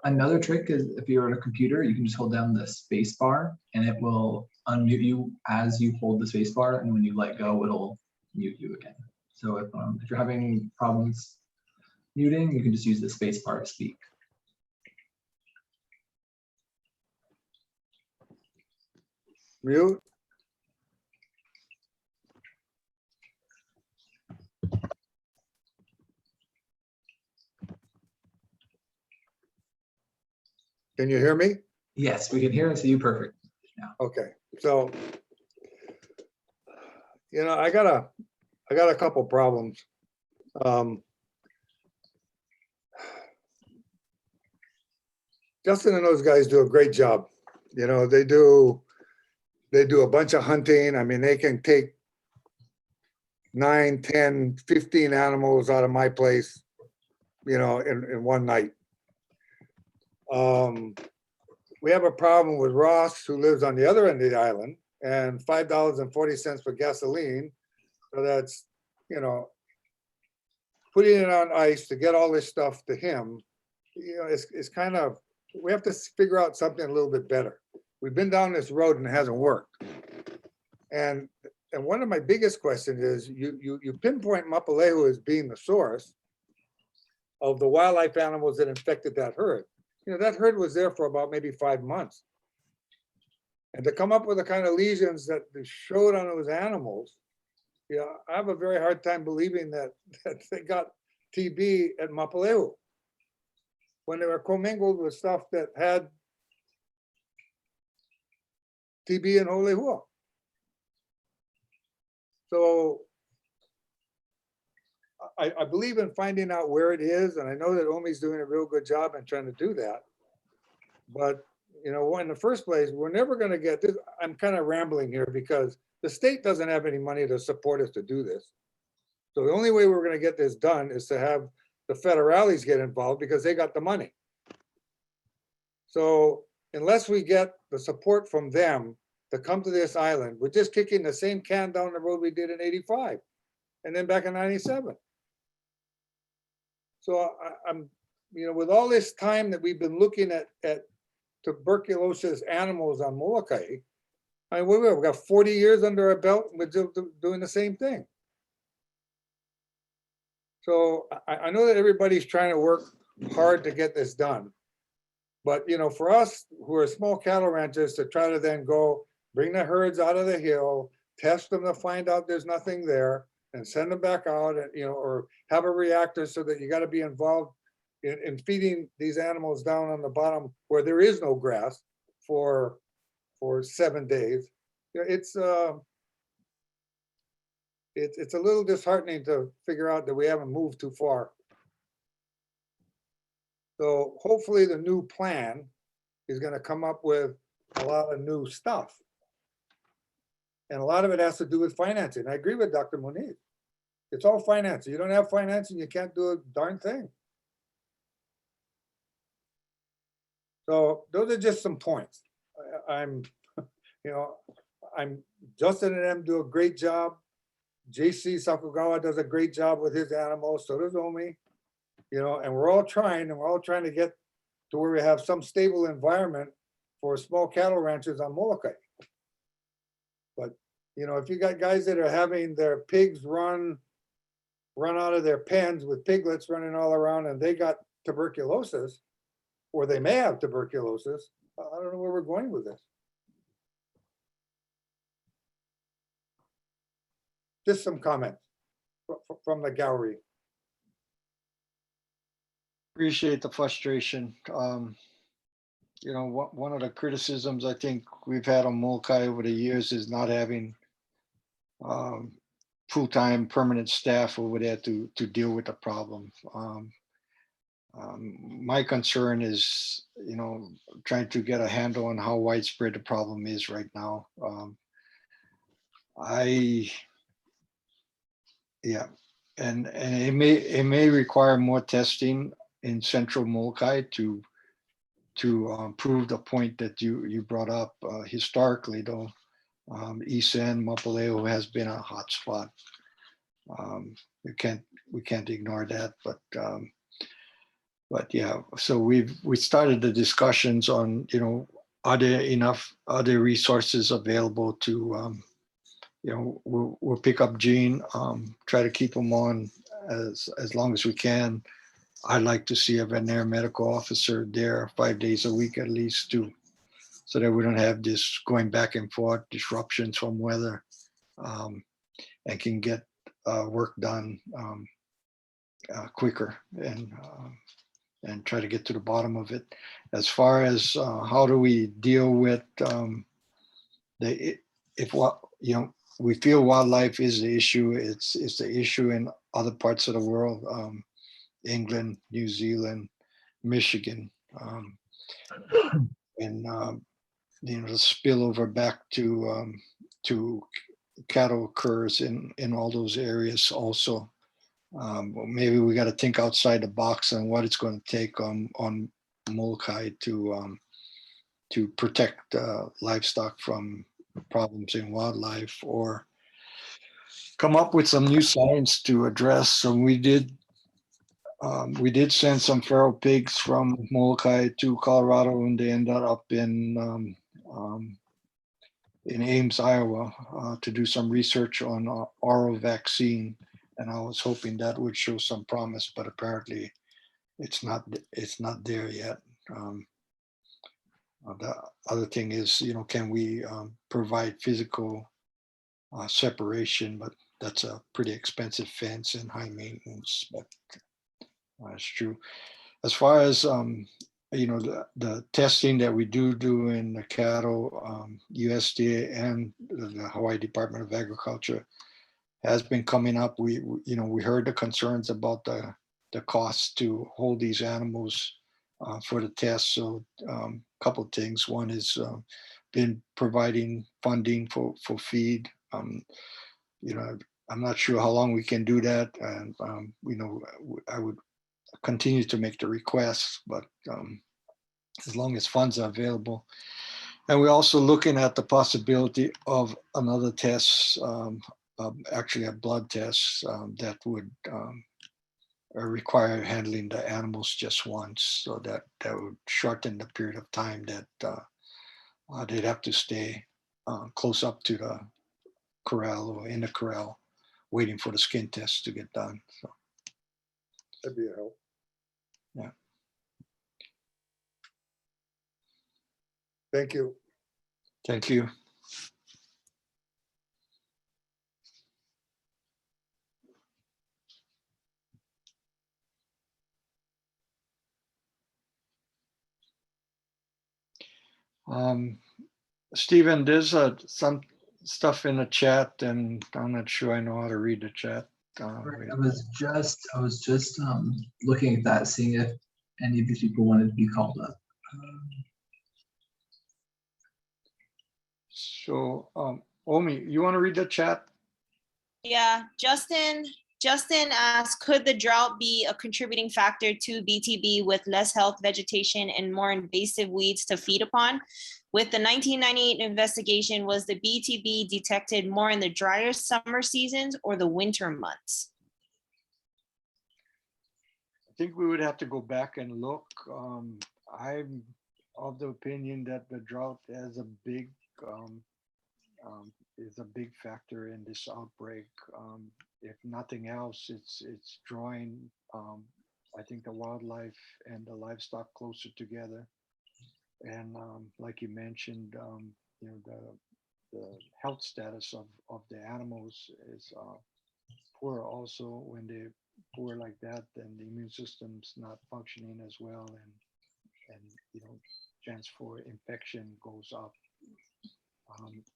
Another trick is if you're on a computer, you can just hold down the space bar and it will unmute you as you hold the space bar. And when you let go, it'll mute you again. So if you're having problems muting, you can just use the space bar to speak. Mute. Can you hear me? Yes, we can hear and see you perfect. Okay, so I got a couple problems. Justin and those guys do a great job. You know, they do a bunch of hunting. I mean, they can take 9, 10, 15 animals out of my place, you know, in one night. We have a problem with Ross, who lives on the other end of the island, and $5.40 for gasoline. So that's, you know, putting it on ice to get all this stuff to him, you know, it's kind of, we have to figure out something a little bit better. We've been down this road and it hasn't worked. And one of my biggest questions is you pinpoint Mapalehu as being the source of the wildlife animals that infected that herd. You know, that herd was there for about maybe 5 months. And to come up with the kind of lesions that they showed on those animals, you know, I have a very hard time believing that they got TB at Mapalehu when they were commingled with stuff that had TB in Holehua. So I believe in finding out where it is, and I know that Omi's doing a real good job in trying to do that. But, you know, in the first place, we're never going to get this. I'm kind of rambling here because the state doesn't have any money to support us to do this. So the only way we're going to get this done is to have the federales get involved because they got the money. So unless we get the support from them to come to this island, we're just kicking the same can down the road we did in '85 and then back in '97. So I'm, you know, with all this time that we've been looking at tuberculosis animals on Molokai, I mean, we've got 40 years under our belt and we're doing the same thing. So I know that everybody's trying to work hard to get this done. But, you know, for us who are small cattle ranchers to try to then go bring the herds out of the hill, test them to find out there's nothing there, and send them back out, and, you know, or have a reactor so that you got to be involved in feeding these animals down on the bottom where there is no grass for 7 days. You know, it's a little disheartening to figure out that we haven't moved too far. So hopefully the new plan is going to come up with a lot of new stuff. And a lot of it has to do with financing. I agree with Dr. Moniz. It's all financing. You don't have financing, you can't do a darn thing. So those are just some points. Justin and them do a great job. JC Sakugawa does a great job with his animals. So does Omi. You know, and we're all trying to get to where we have some stable environment for small cattle ranchers on Molokai. But, you know, if you got guys that are having their pigs run out of their pens with piglets running all around and they got tuberculosis, or they may have tuberculosis, I don't know where we're going with this. Just some comments from the gallery. Appreciate the frustration. You know, one of the criticisms I think we've had on Molokai over the years is not having full-time permanent staff over there to deal with the problem. My concern is, you know, trying to get a handle on how widespread the problem is right now. And it may require more testing in central Molokai to prove the point that you brought up. Historically, though, East End, Mapalehu has been a hot spot. We can't ignore that, but yeah. So we started the discussions on, you know, are there enough other resources available to you know, we'll pick up Gene, try to keep him on as long as we can. I'd like to see a veterinary medical officer there 5 days a week at least, too, so that we don't have this going back and forth disruptions from weather, and can get work done quicker and try to get to the bottom of it. As far as how do we deal with you know, we feel wildlife is the issue. It's the issue in other parts of the world, England, New Zealand, Michigan. and the spillover back to cattle occurs in all those areas also. Well, maybe we got to think outside the box on what it's going to take on Molokai to protect livestock from problems in wildlife, or come up with some new science to address. So we did send some feral pigs from Molokai to Colorado, and they ended up in Ames, Iowa, to do some research on oral vaccine. And I was hoping that would show some promise, but apparently it's not there yet. The other thing is, can we provide physical separation? But that's a pretty expensive fence and high maintenance, but that's true. As far as the testing that we do in the cattle, USDA and the Hawaii Department of Agriculture has been coming up. We heard the concerns about the cost to hold these animals for the test. So a couple of things. One is been providing funding for feed. I'm not sure how long we can do that, and I would continue to make the requests, but as long as funds are available. And we're also looking at the possibility of another test, actually a blood test that would require handling the animals just once, so that would shorten the period of time that they'd have to stay close up to the corral or in the corral, waiting for the skin test to get done. So That'd be a help. yeah. Thank you. Thank you. Stephen, there's some stuff in the chat, and I'm not sure I know how to read the chat. Right, I was just looking at that, seeing if any of these people wanted to be called up. So, Omi, you want to read the chat? Yeah, Justin asked, could the drought be a contributing factor to BTB with less health vegetation and more invasive weeds to feed upon? With the 1998 investigation, was the BTB detected more in the drier summer seasons or the winter months? I think we would have to go back and look. I'm of the opinion that the drought has is a big factor in this outbreak. If nothing else, it's drawing, I think, the wildlife and the livestock closer together. And like you mentioned, the health status of the animals is poor also. When they're poor like that, then the immune system's not functioning as well, and chance for infection goes up.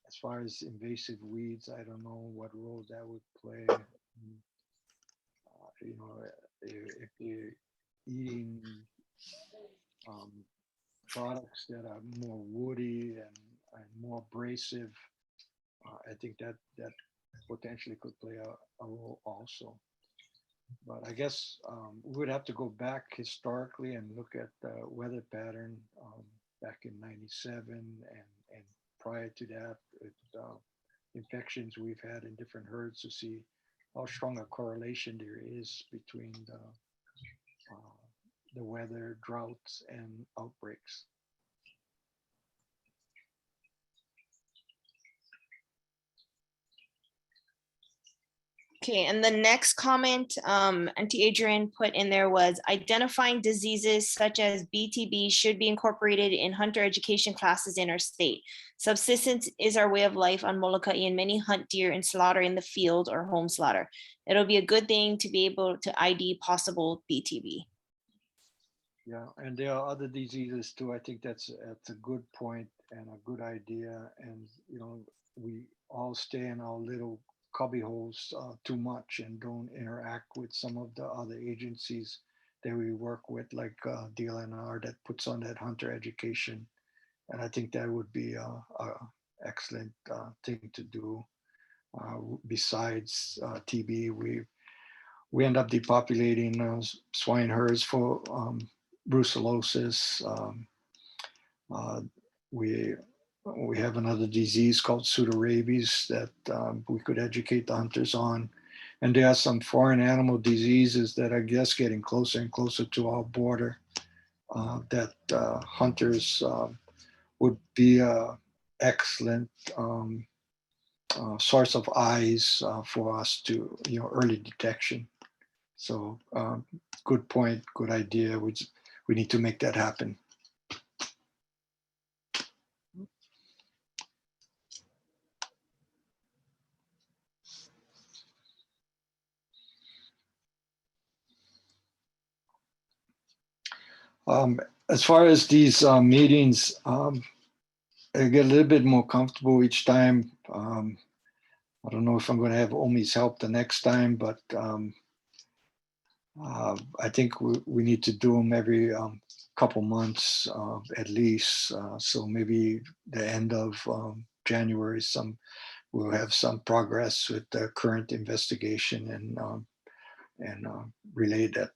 As far as invasive weeds, I don't know what role that would play. If you're eating products that are more woody and more abrasive, I think that potentially could play a role also. But I guess we would have to go back historically and look at the weather pattern back in '97 and prior to that, with infections we've had in different herds, to see how strong a correlation there is between the weather, droughts, and outbreaks. Okay, and the next comment Auntie Adrian put in there was, identifying diseases such as BTB should be incorporated in hunter education classes in our state. Subsistence is our way of life on Molokai, and many hunt deer and slaughter in the field or home slaughter. It'll be a good thing to be able to ID possible BTB. Yeah, and there are other diseases too. I think that's a good point and a good idea. And we all stay in our little cubby holes too much and don't interact with some of the other agencies that we work with, like DLNR, that puts on that hunter education. And I think that would be a excellent thing to do. Besides TB, we end up depopulating swine herds for brucellosis. We have another disease called pseudorabies that we could educate the hunters on. And there are some foreign animal diseases that are just getting closer and closer to our border that hunters would be an excellent source of eyes for us to, early detection. So good point, good idea. We need to make that happen. As far as these meetings, I get a little bit more comfortable each time. I don't know if I'm going to have Omi's help the next time, but I think we need to do them every couple months at least. So maybe the end of January, we'll have some progress with the current investigation and relay that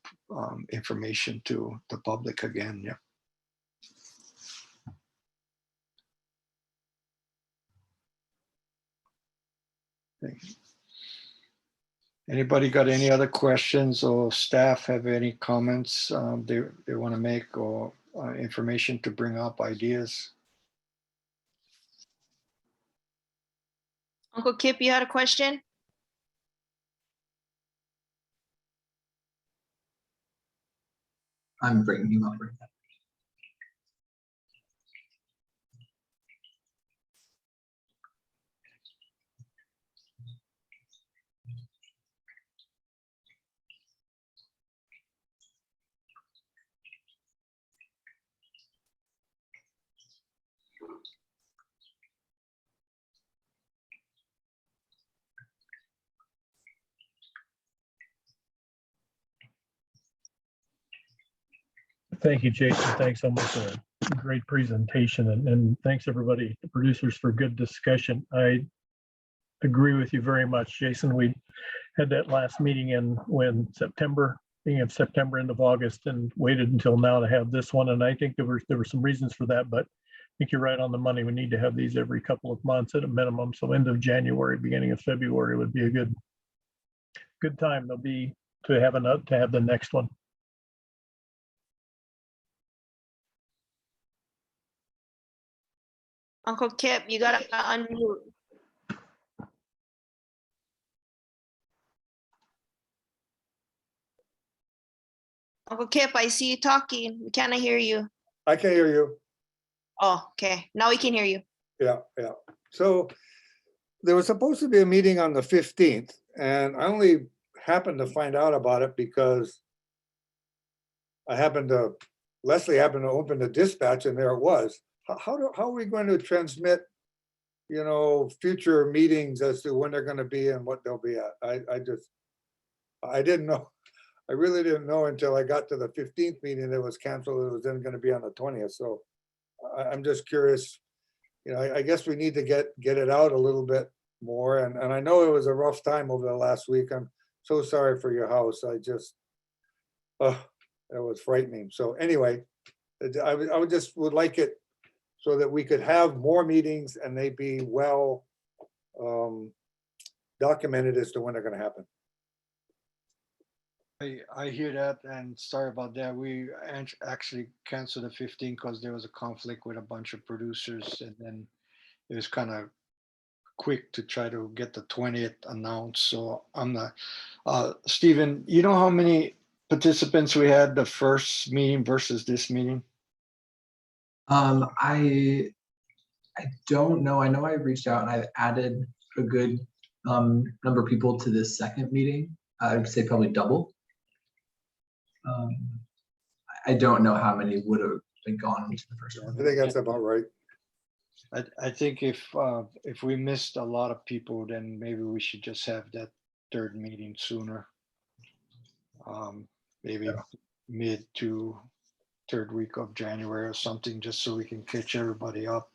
information to the public again. Yeah. Okay. Anybody got any other questions, or staff have any comments they want to make, or information to bring up, ideas? Uncle Kip, you had a question? I'm bringing you up right now. Thank you, Jason. Thanks so much for a great presentation, and thanks everybody, the producers, for good discussion. I agree with you very much, Jason. We had that last meeting in beginning of September, end of August, and waited until now to have this one. And I think there were some reasons for that, but I think you're right on the money. We need to have these every couple of months at a minimum. So end of January, beginning of February would be a good time. There'll be to have the next one. Uncle Kip, you gotta unmute. Uncle Kip, I see you talking. We cannot hear you. I can hear you. Oh, okay. Now we can hear you. Yeah. So there was supposed to be a meeting on the 15th, and I only happened to find out about it because Leslie happened to open the dispatch, and there it was. How are we going to transmit, future meetings as to when they're going to be and what they'll be at? I didn't know. I really didn't know until I got to the 15th meeting that was canceled. It was then going to be on the 20th. So I'm just curious. I guess we need to get it out a little bit more. And I know it was a rough time over the last week. I'm so sorry for your house. It was frightening. So anyway, I would like it so that we could have more meetings and they be well documented as to when they're going to happen. I hear that, and sorry about that. We actually canceled the 15th because there was a conflict with a bunch of producers, and then it was kind of quick to try to get the 20th announced. So I'm not. Stephen, you know how many participants we had the first meeting versus this meeting? I don't know. I know I reached out and I've added a good number of people to this second meeting. I would say probably double. I don't know how many would have been gone to the first one. I think that's about right. I think if we missed a lot of people, then maybe we should just have that third meeting sooner. Maybe mid to third week of January or something, just so we can catch everybody up.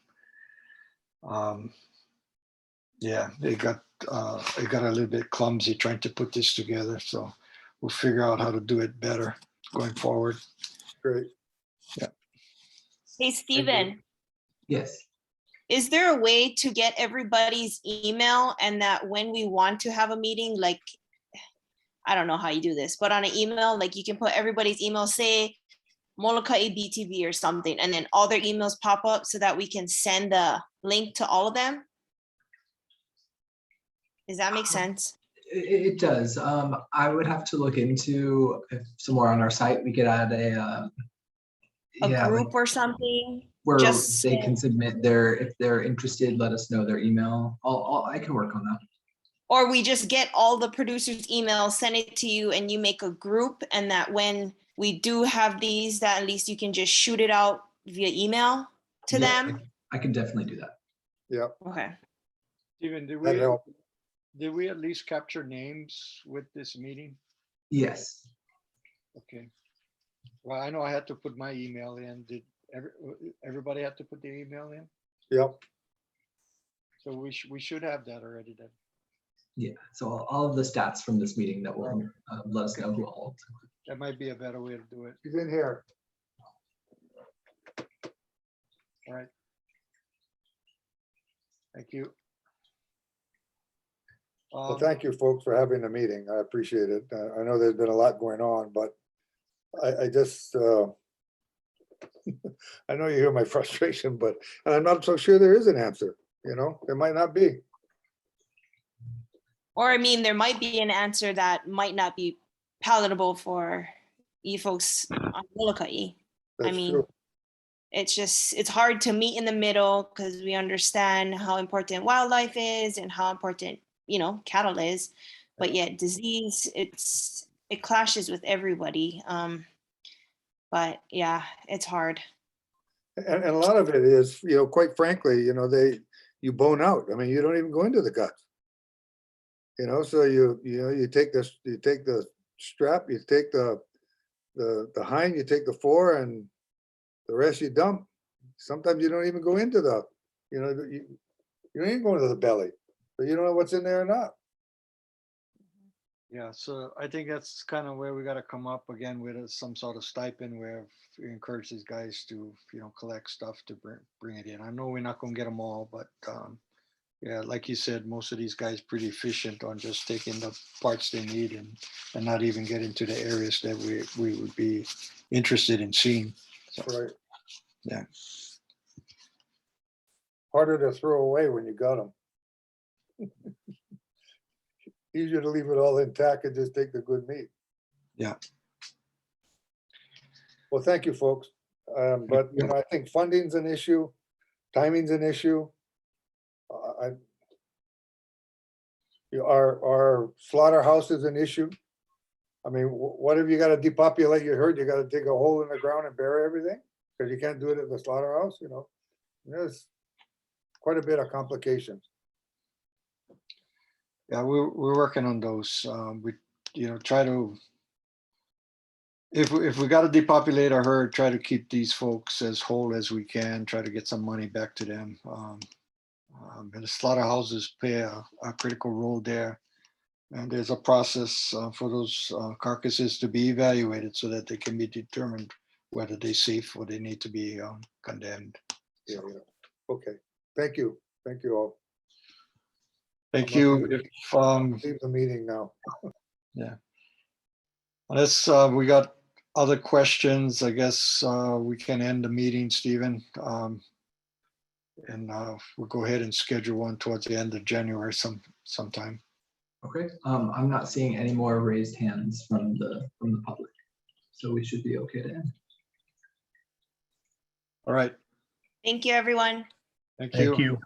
Yeah, it got a little bit clumsy trying to put this together, so we'll figure out how to do it better going forward. Great. Hey, Stephen, Yes. is there a way to get everybody's email and that when we want to have a meeting, like, I don't know how you do this, but on an email, like you can put everybody's email, say Molokai BTV or something, and then all their emails pop up so that we can send a link to all of them? Does that make sense? It does. I would have to look into if somewhere on our site we could add a A group or something? where just they so- can submit if they're interested, let us know their email. I can work on that. Or we just get all the producers' emails, send it to you, and you make a group, and that when we do have these, that at least you can just shoot it out via email to Yeah, them? I can definitely do that. Yeah, Okay. Steven, that helped. did we at least capture names with this meeting? Yes. Okay. Well, I know I had to put my email in. Did everybody have to put their email in? Yep. So we should have that already then. Yeah. So all of the stats from this meeting that will let us know who all. That might be a better way to do it. He's in here. All right. Thank you. Well, thank you, folks, for having the meeting. I appreciate it. I know there's been a lot going on, but I just, I know you hear my frustration, but I'm not so sure there is an answer, you know, there might not be. Or I mean, there might be an answer that might not be palatable for you folks on Molokai. That's mean, true. It's hard to meet in the middle because we understand how important wildlife is and how important, cattle is, but yet disease, it clashes with everybody. But yeah, it's hard. And a lot of it is, quite frankly, you bone out. I mean, you don't even go into the guts. So you take the strap, you take the hind, you take the fore, and the rest you dump. Sometimes you don't even go into you don't even go into the belly, so you don't know what's in there or not. Yeah, so I think that's kind of where we got to come up again with some sort of stipend where we encourage these guys to, collect stuff to bring it in. I know we're not going to get them all, but yeah, like you said, most of these guys pretty efficient on just taking the parts they need and not even get into the areas that we would be interested in seeing. So, Right. yeah. Harder to throw away when you got them. Easier to leave it all intact and just take the good meat. Yeah. Well, thank you, folks. But I think funding's an issue, timing's an issue. Our slaughterhouse is an issue. I mean, what if you got to depopulate your herd? You got to dig a hole in the ground and bury everything because you can't do it at the slaughterhouse. There's quite a bit of complications. Yeah, we're working on those. We try to, if we got to depopulate our herd, try to keep these folks as whole as we can. Try to get some money back to them. And the slaughterhouses play a critical role there. And there's a process for those carcasses to be evaluated so that they can be determined whether they're safe or they need to be condemned. Yeah. Okay. Thank you. Thank you all. Thank you. Leave the meeting now. Yeah. Unless we got other questions, I guess we can end the meeting, Stephen. And we'll go ahead and schedule one towards the end of January sometime. Okay. I'm not seeing any more raised hands from the public, so we should be okay to end. All right. Thank you, everyone. Thank you. Thank you.